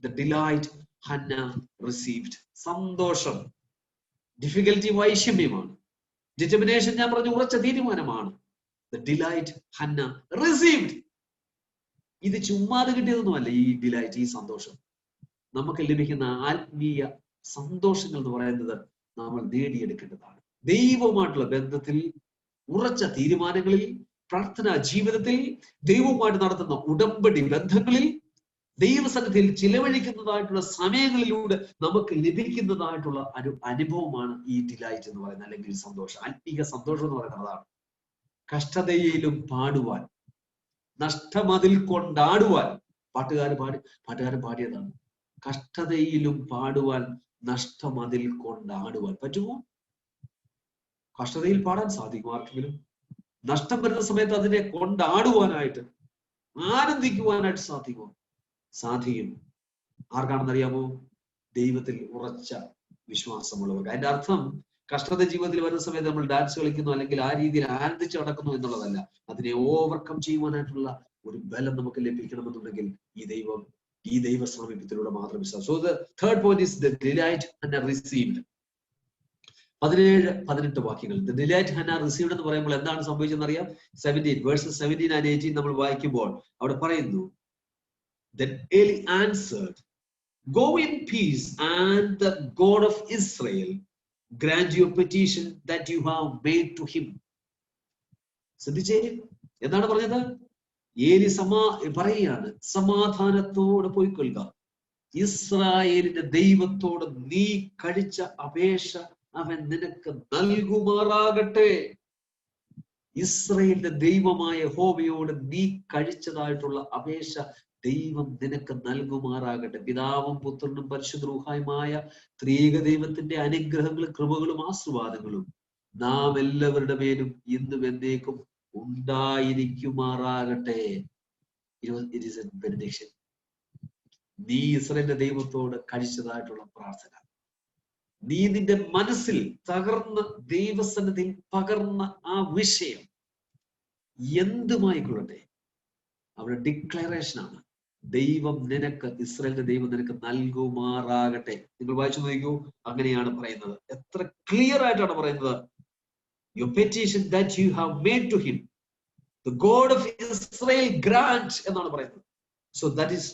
the delight Hannah received. സന്തോഷം. ഡിഫിക്കൽറ്റി വൈഷമ്യമാണ്. ഡിറ്റർമിനേഷൻ ഞാൻ പറഞ്ഞു ഉറച്ച തീരുമാനമാണ്. The delight Hannah received. ഇത് ചുമ്മാതെ കിട്ടിയതൊന്നുമല്ല. ഈ ഡിലൈറ്റ്, ഈ സന്തോഷം, നമുക്ക് ലഭിക്കുന്ന ആത്മീയ സന്തോഷങ്ങൾ എന്ന് പറയുന്നത് നമ്മൾ നേടിയെടുക്കേണ്ടതാണ്. ദൈവവുമായിട്ടുള്ള ബന്ധത്തിൽ, ഉറച്ച തീരുമാനങ്ങളിൽ, പ്രാർത്ഥനാ ജീവിതത്തിൽ, ദൈവവുമായിട്ട് നടത്തുന്ന ഉടമ്പടി ബന്ധങ്ങളിൽ ദൈവസന്നിധിയിൽ ചിലവഴിക്കുന്നതായിട്ടുള്ള സമയങ്ങളിലൂടെ നമുക്ക് ലഭിക്കുന്നതായിട്ടുള്ള ഒരു അനുഭവമാണ് ഈ ഡിലൈറ്റ് എന്ന് പറയുന്നത്, അല്ലെങ്കിൽ സന്തോഷം. ആത്മീക സന്തോഷം എന്ന് പറയുന്നത് അതാണ്. കഷ്ടതയിലും പാടുവാൻ, നഷ്ടമതിൽ കൊണ്ടാടുവാൻ. പാട്ടുകാരൻ പാടിയതാണ്. കഷ്ടതയിലും പാടുവാൻ, നഷ്ടമതിൽ കൊണ്ടാടുവാൻ. പറ്റുമോ? കഷ്ടതയിൽ പാടാൻ സാധിക്കും ആർക്കെങ്കിലും? നഷ്ടം വരുന്ന സമയത്ത് അതിനെ കൊണ്ടാടുവാനായിട്ട്, ആനന്ദിക്കുവാനായിട്ട് സാധിക്കുമോ? സാധിക്കും. ആർക്കാണെന്നറിയാമോ? ദൈവത്തിൽ ഉറച്ച വിശ്വാസമുള്ളവർക്ക്. അതിന്റെ അർത്ഥം കഷ്ടത ജീവിതത്തിൽ വരുന്ന സമയത്ത് നമ്മൾ ഡാൻസ് കളിക്കുന്നു, അല്ലെങ്കിൽ ആ രീതിയിൽ ആനന്ദിച്ച് നടക്കുന്നു എന്നുള്ളതല്ല. അതിനെ ഓവർകം ചെയ്യുവാനായിട്ടുള്ള ഒരു ബലം നമുക്ക് ലഭിക്കണമെന്നുണ്ടെങ്കിൽ ഈ ദൈവ സാമീപ്യത്തിലൂടെ മാത്രം സാധിക്കും. So the third point is the delight Hannah received. 17-18 വാക്യങ്ങൾ. ദ ഡിലൈറ്റ് ഹന്ന റിസീവ്ഡ് എന്ന് പറയുമ്പോൾ എന്താണ് സംഭവിച്ചെന്നറിയാം? 17 വേഴ്സസ് 17 and 18 നമ്മൾ വായിക്കുമ്പോൾ അവിടെ പറയുന്നു, Then Eli answered, Go in peace, and the God of Israel grant your petition that you have made to him. ശ്രദ്ധിച്ചേ, എന്താണ് പറഞ്ഞത്? ഏലി പറയുകയാണ്, സമാധാനത്തോടെ പോയിക്കൊള്ളുക. ഇസ്രായേലിന്റെ ദൈവത്തോട് നീ കഴിച്ച അപേക്ഷ അവൻ നിനക്ക് നൽകുമാറാകട്ടെ. ഇസ്രായേലിന്റെ ദൈവമായ യഹോവയോട് നീ കഴിച്ചതായിട്ടുള്ള അപേക്ഷ ദൈവം നിനക്ക് നൽകുമാറാകട്ടെ. പിതാവും പുത്രനും പരിശുദ്ധ റൂഹായുമായ ത്രിയേക ദൈവത്തിന്റെ അനുഗ്രഹങ്ങളും കൃപകളും ആശീർവാദങ്ങളും നാം എല്ലാവരുടെ മേലും ഇന്നും എന്നേക്കും ഉണ്ടായിരിക്കുമാറാകട്ടെ. It is a benediction. നീ ഇസ്രായേലിന്റെ ദൈവത്തോട് കഴിച്ചതായിട്ടുള്ള പ്രാർത്ഥന, നീ നിന്റെ മനസ്സിൽ തകർന്ന് ദൈവസന്നിധിയിൽ പകർന്ന ആ വിഷയം എന്തുമായിക്കൊള്ളട്ടെ, അവിടെ ഡിക്ലറേഷൻ ആണ്. ദൈവം നിനക്ക്, ഇസ്രായേലിന്റെ ദൈവം നിനക്ക് നൽകുമാറാകട്ടെ. നിങ്ങൾ വായിച്ചു നോക്കൂ, അങ്ങനെയാണ് പറയുന്നത്. എത്ര ക്ലിയർ ആയിട്ടാണ് പറയുന്നത്. Your petition that you have made to him, the God of Israel grant എന്നാണ് പറയുന്നത്. So that is,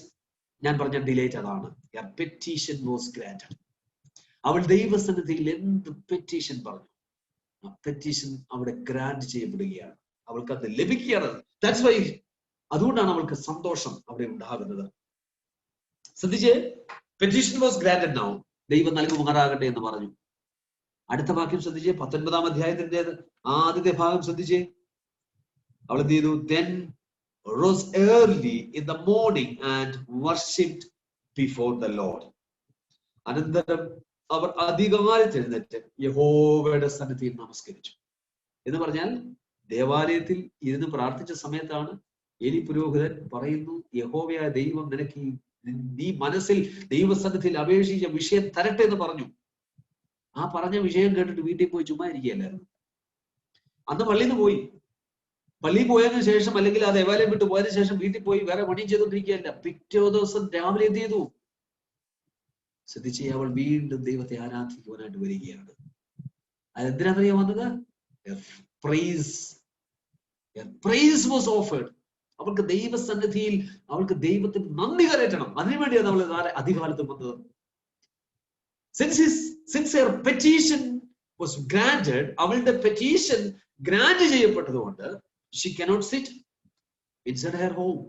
ഞാൻ പറഞ്ഞ ഡിലേറ്റ് അതാണ്. Your petition was granted. അവൾ ദൈവസന്നിധിയിൽ എന്ത് പെറ്റീഷൻ പറഞ്ഞു, ആ പെറ്റീഷൻ അവിടെ ഗ്രാന്റ് ചെയ്യപ്പെടുകയാണ്. അവൾക്ക് അത് ലഭിക്കുകയാണ്. That's why, അതുകൊണ്ടാണ് അവൾക്ക് സന്തോഷം അവിടെ ഉണ്ടാകുന്നത്. ശ്രദ്ധിച്ചേ, പെറ്റീഷൻ വാസ് ഗ്രാന്റഡ് നൗ. ദൈവം നൽകുമാറാകട്ടെ എന്ന് പറഞ്ഞു. അടുത്ത വാക്യം ശ്രദ്ധിച്ചേ, 19-ാം അധ്യായത്തിന്റെ ആദ്യത്തെ ഭാഗം ശ്രദ്ധിച്ചേ. അവൾ എന്ത് ചെയ്തു? Then rose early in the morning and worshipped before the Lord. അനന്തരം അവർ അധികാലത്ത് എഴുന്നേറ്റ് യഹോവയുടെ സന്നിധിയിൽ നമസ്കരിച്ചു. എന്ന് പറഞ്ഞാൽ ദേവാലയത്തിൽ ഇരുന്ന് പ്രാർത്ഥിച്ച സമയത്താണ് ഏലി പുരോഹിതൻ പറയുന്നു, യഹോവയായ ദൈവം നിനക്ക് നീ മനസ്സിൽ ദൈവസന്നിധിയിൽ അപേക്ഷിച്ച വിഷയം തരട്ടെ എന്ന് പറഞ്ഞു. ആ പറഞ്ഞ വിഷയം കേട്ടിട്ട് വീട്ടിൽ പോയി ചുമ്മാ ഇരിക്കുകയല്ലായിരുന്നു. അന്ന് പള്ളിയിൽ നിന്ന് പോയി. പള്ളിയിൽ പോയതിനു ശേഷം, അല്ലെങ്കിൽ ആ ദേവാലയം വിട്ട് പോയതിനു ശേഷം വീട്ടിൽ പോയി വേറെ പണിയും ചെയ്തോണ്ടിരിക്കുകയല്ല. പിറ്റേ ദിവസം രാവിലെ എന്ത് ചെയ്തു? ശ്രദ്ധിച്ച്, അവൾ വീണ്ടും ദൈവത്തെ ആരാധിക്കുവാനായിട്ട് വരികയാണ്. അതെന്തിനാ വന്നത്? Praise was offered. അവൾക്ക് ദൈവസന്നിധിയിൽ അവൾക്ക് ദൈവത്തിന് നന്ദി കരയറ്റണം. അതിനുവേണ്ടിയാണ് അവൾ അധികാലത്ത് വന്നത്. Since her petition was granted, അവളുടെ പെറ്റീഷൻ ഗ്രാന്റ് ചെയ്യപ്പെട്ടതുകൊണ്ട് she cannot sit inside her home.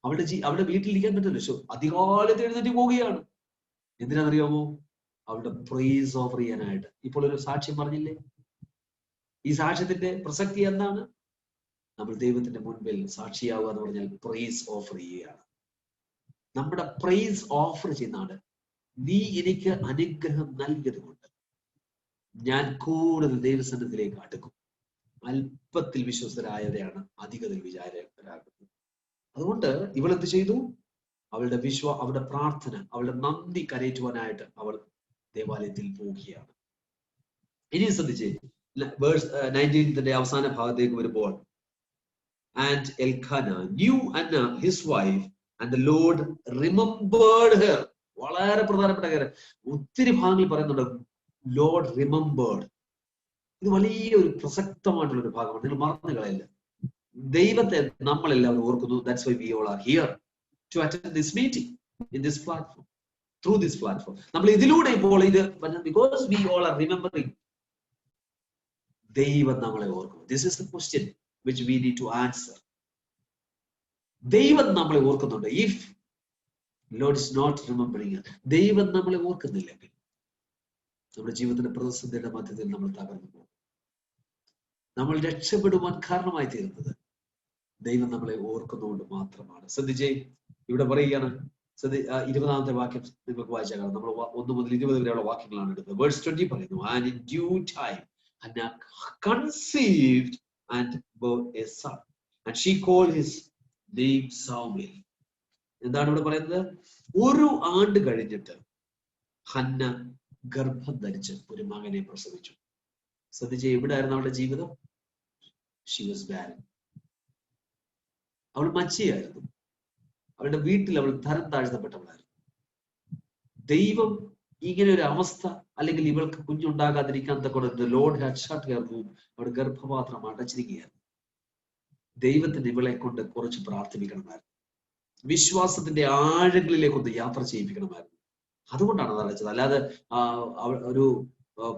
അവളുടെ വീട്ടിലിരിക്കാൻ പറ്റില്ല. അധികാലത്ത് എഴുന്നേറ്റ് പോവുകയാണ്. എന്തിനാണെന്നറിയാമോ? അവളുടെ പ്രൈസ് ഓഫർ ചെയ്യാനായിട്ട്. ഇപ്പോൾ ഒരു സാക്ഷ്യം പറഞ്ഞില്ലേ? ഈ സാക്ഷ്യത്തിന്റെ പ്രസക്തി എന്താണ്? നമ്മൾ ദൈവത്തിന്റെ മുൻപിൽ സാക്ഷിയാവുക എന്ന് പറഞ്ഞാൽ പ്രൈസ് ഓഫർ ചെയ്യുകയാണ്. നമ്മുടെ പ്രൈസ് ഓഫർ ചെയ്യുന്നതാണ്. നീ എനിക്ക് അനുഗ്രഹം നൽകിയത് കൊണ്ട് ഞാൻ കൂടുതൽ ദൈവസന്നിധിയിലേക്ക് അടുക്കും. അല്പത്തിൽ വിശ്വസ്തരായവരെയാണ് അധികത്തിൽ വിചാരകരാകുന്നത്. അതുകൊണ്ട് ഇവൾ എന്ത് ചെയ്തു? അവളുടെ പ്രാർത്ഥന, അവളുടെ നന്ദി കരയറ്റുവാനായിട്ട് അവൾ ദേവാലയത്തിൽ പോവുകയാണ്. ഇനി ശ്രദ്ധിച്ചേ, വേഴ്സ് 19 അവസാന ഭാഗത്തേക്ക് വരുമ്പോൾ, and Elkanah knew Anna his wife, and the Lord remembered her. വളരെ പ്രധാനപ്പെട്ട കാര്യം. ഒത്തിരി ഭാഗങ്ങളിൽ പറയുന്നുണ്ട് ലോർഡ് റിമെമ്പേർഡ്. ഇത് വലിയ ഒരു പ്രസക്തമായിട്ടുള്ള ഒരു ഭാഗമാണ്. നിങ്ങൾ മറന്നു കളയില്ല. ദൈവത്തെ നമ്മളെല്ലാവരും ഓർക്കുന്നു. That's why we all are here to attend this meeting in this platform, through this platform. നമ്മൾ ഇതിലൂടെ ഇപ്പോൾ ഇത്, because we all are remembering, ദൈവം നമ്മളെ ഓർക്കുന്നു. This is the question which we need to answer. ദൈവം നമ്മളെ ഓർക്കുന്നുണ്ട്. If Lord is not remembering it. ദൈവം നമ്മളെ ഓർക്കുന്നില്ലെങ്കിൽ നമ്മുടെ ജീവിതത്തിന്റെ പ്രതിസന്ധിയുടെ മധ്യത്തിൽ നമ്മൾ തകർന്നു പോകും. നമ്മൾ രക്ഷപ്പെടുവാൻ കാരണമായി തീരുന്നത് ദൈവം നമ്മളെ ഓർക്കുന്നതുകൊണ്ട് മാത്രമാണ്. ശ്രദ്ധിച്ചേ, ഇവിടെ പറയുകയാണ്, 20ാമത്തെ വാക്യം നിങ്ങൾക്ക് വായിച്ചാൽ കാണാം. നമ്മൾ 1 മുതൽ 20 വരെയുള്ള വാക്യങ്ങളാണ് എടുത്തത്. വേഴ്സ് 20 പറയുന്നു, and in due time Hannah conceived and bore a son, and she called his name Samuel. എന്താണ് ഇവിടെ പറയുന്നത്? 1 ആണ്ട് കഴിഞ്ഞിട്ട് ഹന്ന ഗർഭം ധരിച്ച് ഒരു മകനെ പ്രസവിച്ചു. ശ്രദ്ധിച്ച്, എവിടെയായിരുന്നു അവളുടെ ജീവിതം? She was barren. അവൾ മച്ചിയായിരുന്നു. അവളുടെ വീട്ടിൽ അവൾ തരം താഴ്ത്തപ്പെട്ടവളായിരുന്നു. ദൈവം ഇങ്ങനെ ഒരു അവസ്ഥ, അല്ലെങ്കിൽ ഇവൾക്ക് കുഞ്ഞുണ്ടാകാതിരിക്കാൻ തക്കൊണ്ട് Lord had shut her womb, അവളുടെ ഗർഭപാത്രം അടച്ചിരിക്കുകയായിരുന്നു. ദൈവത്തിന് ഇവളെ കൊണ്ട് കുറച്ച് പ്രാർത്ഥിപ്പിക്കണമായിരുന്നു. വിശ്വാസത്തിന്റെ ആഴങ്ങളിലേക്കൊന്ന് യാത്ര ചെയ്യിപ്പിക്കണമായിരുന്നു. അതുകൊണ്ടാണ് അത് അടച്ചത്. അല്ലാതെ ഒരു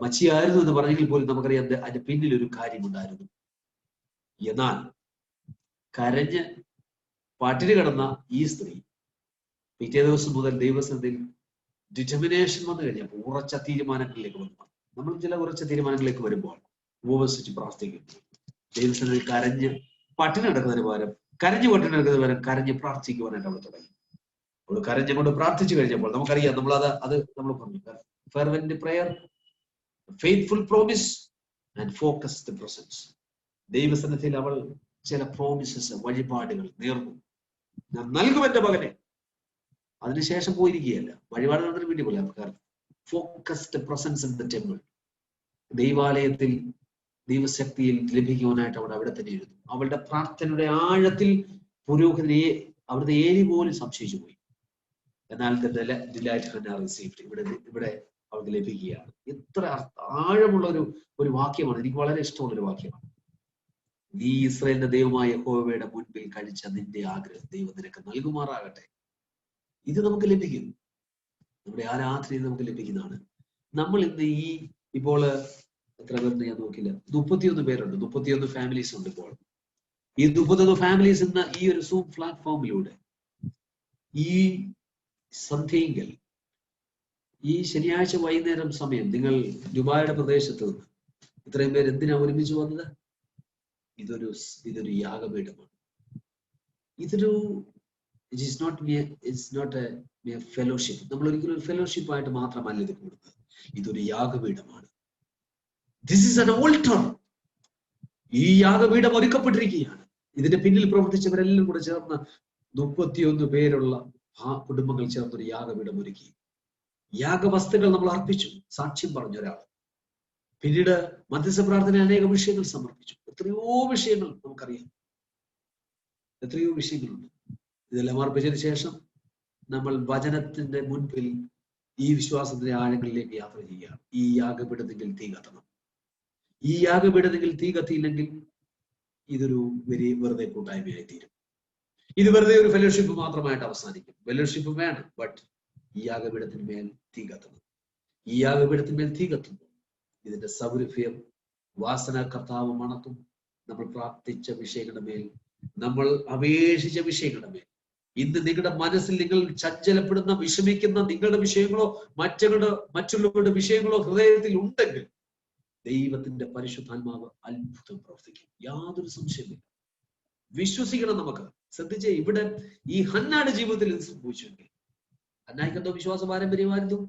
മച്ചിയായിരുന്നു എന്ന് പറഞ്ഞെങ്കിൽ പോലും നമുക്കറിയാം അതിന്റെ പിന്നിൽ ഒരു കാര്യമുണ്ടായിരുന്നു. എന്നാൽ കരഞ്ഞ് പട്ടിണി കിടന്ന ഈ സ്ത്രീ പിറ്റേ ദിവസം മുതൽ ദൈവസന്നിധിയിൽ ഡിറ്റർമിനേഷൻ വന്നു കഴിഞ്ഞപ്പോൾ ഉറച്ച തീരുമാനങ്ങളിലേക്ക് വന്നു. നമ്മൾ ചില ഉറച്ച തീരുമാനങ്ങളിലേക്ക് വരുമ്പോൾ ഉപവസിച്ച് പ്രാർത്ഥിക്കും. ദൈവസന്നിധിയിൽ കരഞ്ഞ് പട്ടിണി കിടക്കുന്നതിന് പകരം, കരഞ്ഞ് പട്ടിണി കിടക്കുന്നതിന് പകരം കരഞ്ഞ് പ്രാർത്ഥിക്കുവാനായിട്ട് അവൾ തുടങ്ങി. അവൾ കരഞ്ഞുകൊണ്ട് പ്രാർത്ഥിച്ചു കഴിഞ്ഞപ്പോൾ നമുക്കറിയാം, നമ്മൾ പറഞ്ഞു, fervent prayer, faithful promise and focused presence. ദൈവസന്നിധിയിൽ അവൾ ചില പ്രോമിസസ്, വഴിപാടുകൾ നേർന്നു. ഞാൻ നൽകും എന്റെ മകനെ. അതിനുശേഷം പോയിരിക്കുകയല്ല, വഴിപാട് നടന്നിട്ട് വേണ്ടി പോലെ focused presence in the temple. ദൈവാലയത്തിൽ ദൈവശക്തിയിൽ ലഭിക്കുവാനായിട്ട് അവൾ അവിടെ തന്നെ ഇരുന്നു. അവളുടെ പ്രാർത്ഥനയുടെ ആഴത്തിൽ പുരോഹിതനെ അവിടുത്തെ ഏരി പോലും സംശയിച്ചു പോയി. എന്നാൽ ഇവിടെ അവൾക്ക് ലഭിക്കുകയാണ്. എത്ര ആഴമുള്ള ഒരു വാക്യമാണ്. എനിക്ക് വളരെ ഇഷ്ടമുള്ള ഒരു വാക്യമാണ്. നീ ഇസ്രായേലിന്റെ ദൈവമായ യഹോവയുടെ മുൻപിൽ കഴിച്ച നിന്റെ ആഗ്രഹം ദൈവം നിനക്ക് നൽകുമാറാകട്ടെ. ഇത് നമുക്ക് ലഭിക്കും. നമ്മുടെ ആരാധനയിൽ നമുക്ക് ലഭിക്കുന്നതാണ്. നമ്മൾ ഇന്ന് ഇപ്പോൾ എത്ര പേരുണ്ട് ഞാൻ നോക്കില്ല, 31 പേരുണ്ട്, 31 ഫാമിലീസ് ഉണ്ട് ഇപ്പോൾ. ഈ 31 ഫാമിലീസ് ഇന്ന് ഈ ഒരു സൂം പ്ലാറ്റ്ഫോമിലൂടെ ഈ സന്ധ്യയെങ്കിൽ, ഈ ശനിയാഴ്ച വൈകുന്നേരം സമയം നിങ്ങൾ ദുബായിയുടെ പ്രദേശത്ത് നിന്ന് ഇത്രയും പേര് എന്തിനാ ഒരുമിച്ച് വന്നത്? ഇതൊരു യാഗപീഠമാണ്. It's not a fellowship. നമ്മൾ ഒരിക്കലും ഒരു ഫെലോഷിപ്പ് ആയിട്ട് മാത്രമല്ല ഇത് കൂടുന്നത്. ഇതൊരു യാഗപീഠമാണ്. This is an altar. ഈ യാഗപീഠം ഒരുക്കപ്പെട്ടിരിക്കുകയാണ്. ഇതിന്റെ പിന്നിൽ പ്രവർത്തിച്ചവരെല്ലാം കൂടെ ചേർന്ന് 31 പേരുള്ള ആ കുടുംബങ്ങൾ ചേർന്നൊരു യാഗപീഠം ഒരുക്കി. യാഗവസ്തുക്കൾ നമ്മൾ അർപ്പിച്ചു, സാക്ഷ്യം പറഞ്ഞ ഒരാൾ. പിന്നീട് മധ്യസ്ഥ പ്രാർത്ഥന അനേക വിഷയങ്ങൾ സമർപ്പിച്ചു. എത്രയോ വിഷയങ്ങൾ നമുക്കറിയാം, എത്രയോ വിഷയങ്ങളുണ്ട്. ഇതെല്ലാം അർപ്പിച്ചതിന് ശേഷം നമ്മൾ വചനത്തിന്റെ മുൻപിൽ ഈ വിശ്വാസത്തിന്റെ ആഴങ്ങളിലേക്ക് യാത്ര ചെയ്യുകയാണ്. ഈ യാഗപീഠത്തിൽ തീ കത്തണം. ഈ യാഗപീഠത്തിൽ തീ കത്തിയില്ലെങ്കിൽ ഇതൊരു വെറുതെ കൂട്ടായ്മയായി തീരും. ഇത് വെറുതെ ഒരു ഫെലോഷിപ്പ് മാത്രമായിട്ട് അവസാനിക്കും. ഫെലോഷിപ്പ് വേണം, ബട്ട് ഈ യാഗപീഠത്തിന്മേൽ തീ കത്തണം. ഈ യാഗപീഠത്തിന്മേൽ തീ കത്തുന്നു. ഇതിന്റെ സൗരഭ്യം, വാസന കർത്താവ് മണക്കും. നമ്മൾ പ്രാർത്ഥിച്ച വിഷയങ്ങളുടെ മേൽ, നമ്മൾ അപേക്ഷിച്ച വിഷയങ്ങളുടെ മേൽ, ഇന്ന് നിങ്ങളുടെ മനസ്സിൽ നിങ്ങൾ ചഞ്ചലപ്പെടുന്ന, വിഷമിക്കുന്ന നിങ്ങളുടെ വിഷയങ്ങളോ മറ്റുള്ളവരുടെ വിഷയങ്ങളോ ഹൃദയത്തിൽ ഉണ്ടെങ്കിൽ ദൈവത്തിന്റെ പരിശുദ്ധാത്മാവ് അത്ഭുതം പ്രവർത്തിക്കും. യാതൊരു സംശയമില്ല. വിശ്വസിക്കണം. നമുക്ക് ശ്രദ്ധിച്ചേ, ഇവിടെ ഈ ഹന്നായുടെ ജീവിതത്തിൽ ഇത് സംഭവിച്ചുവെങ്കിൽ, ഹന്നായ്ക്ക് എന്തോ വിശ്വാസ പാരമ്പര്യമായിരുന്നു,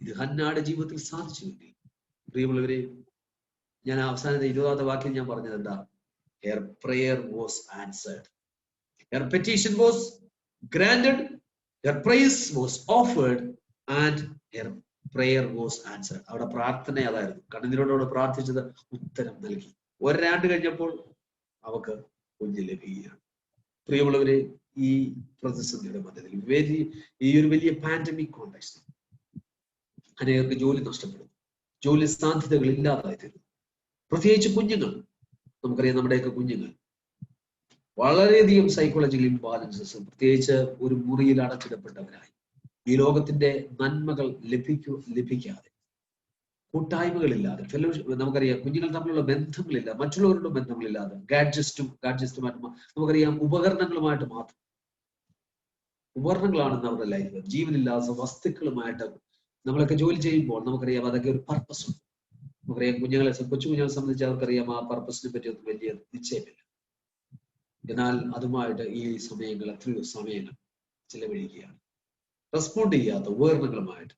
ഇത് ഹന്നായുടെ ജീവിതത്തിൽ സാധിച്ചുവെങ്കിൽ, പ്രിയമുള്ളവരെ, ഞാൻ അവസാനത്തെ 20ാമത്തെ വാക്യം ഞാൻ പറഞ്ഞത് എന്താ? Her prayer was answered. Her petition was granted. Her praise was offered and her prayer was answered. അവിടെ പ്രാർത്ഥന അതായിരുന്നു. കണ്ണുനീരോടെ പ്രാർത്ഥിച്ചത് ഉത്തരം നൽകി. 1 ആണ്ട് കഴിഞ്ഞപ്പോൾ അവക്ക് കുഞ്ഞ് ലഭിക്കുകയാണ്. പ്രിയമുള്ളവരെ, ഈ പ്രതിസന്ധിയുടെ മധ്യത്തിൽ, ഈ ഒരു വലിയ പാൻഡമിക് കോണ്ടെക്സ്റ്റിൽ അനേകർക്ക് ജോലി നഷ്ടപ്പെടുന്നു, ജോലി സാധ്യതകൾ ഇല്ലാതായി തീരുന്നു. പ്രത്യേകിച്ച് കുഞ്ഞുങ്ങൾ. നമുക്കറിയാം, നമ്മുടെയൊക്കെ കുഞ്ഞുങ്ങൾ വളരെയധികം സൈക്കോളജിക്കൽ ഇംബാലൻസസ്, പ്രത്യേകിച്ച് ഒരു മുറിയിൽ അടച്ചിടപ്പെട്ടവരായി, ഈ ലോകത്തിന്റെ നന്മകൾ ലഭിക്കാതെ, കൂട്ടായ്മകളില്ലാതെ, ഫെലോഷിപ്പ്, നമുക്കറിയാം കുഞ്ഞുങ്ങൾ തമ്മിലുള്ള ബന്ധങ്ങളില്ല, മറ്റുള്ളവരുടെ ബന്ധങ്ങളില്ലാതെ, ഗാഡ്ജസ്റ്റുമായിട്ട് നമുക്കറിയാം ഉപകരണങ്ങളുമായിട്ട് മാത്രം ഉപകരണങ്ങളാണെന്ന് അവരുടെ ലൈഫ്. ജീവനില്ലാത്ത വസ്തുക്കളുമായിട്ട് നമ്മളൊക്കെ ജോലി ചെയ്യുമ്പോൾ നമുക്കറിയാം അതൊക്കെ ഒരു പർപ്പസ് ഉണ്ട്. നമുക്കറിയാം കൊച്ചു കുഞ്ഞുങ്ങളെ സംബന്ധിച്ച് അവർക്കറിയാം ആ പർപ്പസിനെ പറ്റി ഒന്നും വലിയ നിശ്ചയമില്ല. എന്നാൽ അതുമായിട്ട് ഈ സമയങ്ങൾ എത്രയോ സമയങ്ങൾ ചിലവഴിക്കുകയാണ്. റെസ്പോണ്ട് ചെയ്യാത്ത ഉപകരണങ്ങളുമായിട്ട്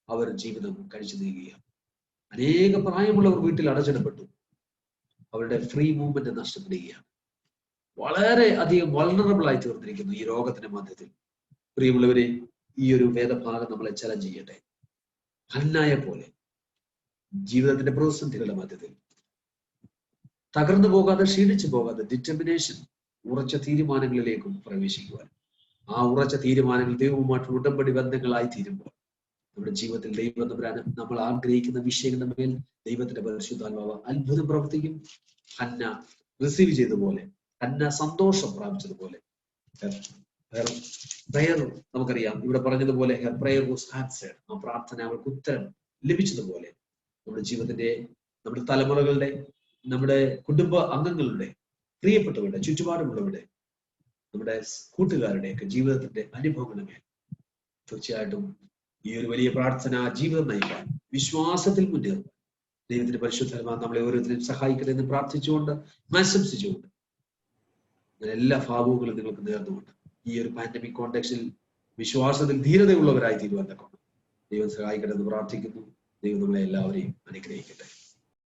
അവർ ജീവിതം കഴിച്ചു നീങ്ങുകയാണ്. അനേക പ്രായമുള്ളവർ വീട്ടിൽ അടച്ചിടപ്പെട്ടു. അവരുടെ ഫ്രീ മൂവ്മെന്റ് നഷ്ടപ്പെടുകയാണ്. വളരെ അധികം വൾണറബിൾ ആയി തീർന്നിരിക്കുന്നു ഈ രോഗത്തിന്റെ മധ്യത്തിൽ. പ്രിയമുള്ളവരെ, ഈ ഒരു വേദഭാഗം നമ്മളെ ചലഞ്ച് ചെയ്യട്ടെ. ഹന്നായെ പോലെ ജീവിതത്തിന്റെ പ്രതിസന്ധികളുടെ മധ്യത്തിൽ തകർന്നു പോകാതെ, ക്ഷീണിച്ചു പോകാതെ, ഡിറ്റർമിനേഷൻ, ഉറച്ച തീരുമാനങ്ങളിലേക്കും പ്രവേശിക്കുവാൻ, ആ ഉറച്ച തീരുമാനങ്ങൾ ദൈവവുമായിട്ടുള്ള ഉടമ്പടി ബന്ധങ്ങളായി തീരുമ്പോൾ നമ്മുടെ ജീവിതത്തിൽ ദൈവം നമ്മൾ ആഗ്രഹിക്കുന്ന വിഷയങ്ങളുടെ മേൽ ദൈവത്തിന്റെ പരിശുദ്ധാത്മാവ് അത്ഭുതം പ്രവർത്തിക്കും. ഹന്ന റിസീവ് ചെയ്തതുപോലെ, ഹന്ന സന്തോഷം പ്രാപിച്ചതുപോലെ പ്രയർ നമുക്കറിയാം, ഇവിടെ പറഞ്ഞതുപോലെ പ്രയർ വാസ് ആൻസേർഡ്, ആ പ്രാർത്ഥന അവർക്ക് ഉത്തരം ലഭിച്ചതുപോലെ നമ്മുടെ ജീവിതത്തിന്റെ, നമ്മുടെ തലമുറകളുടെ, നമ്മുടെ കുടുംബ അംഗങ്ങളുടെ, പ്രിയപ്പെട്ടവരുടെ, ചുറ്റുപാടുമുള്ളവരുടെ, നമ്മുടെ കൂട്ടുകാരുടെയൊക്കെ ജീവിതത്തിന്റെ അനുഭവങ്ങളുടെ മേൽ തീർച്ചയായിട്ടും ഈ ഒരു വലിയ പ്രാർത്ഥന ജീവിതം നയിക്കാൻ, വിശ്വാസത്തിൽ മുന്നേറുവാൻ ദൈവത്തിന്റെ പരിശുദ്ധാത്മാവ് നമ്മളെ ഓരോരുത്തരും സഹായിക്കട്ടെ എന്ന് പ്രാർത്ഥിച്ചുകൊണ്ട്, ആശംസിച്ചുകൊണ്ട് എല്ലാ ഭാവങ്ങളും നിങ്ങൾക്ക് നേർന്നുകൊണ്ട് ഈ ഒരു പാൻഡമിക് കോണ്ടെക്സ്റ്റിൽ വിശ്വാസത്തിൽ ധീരതയുള്ളവരായി തീരുവാൻ തക്കണം ദൈവം സഹായിക്കട്ടെ എന്ന് പ്രാർത്ഥിക്കുന്നു. ദൈവം നമ്മളെ എല്ലാവരെയും അനുഗ്രഹിക്കട്ടെ.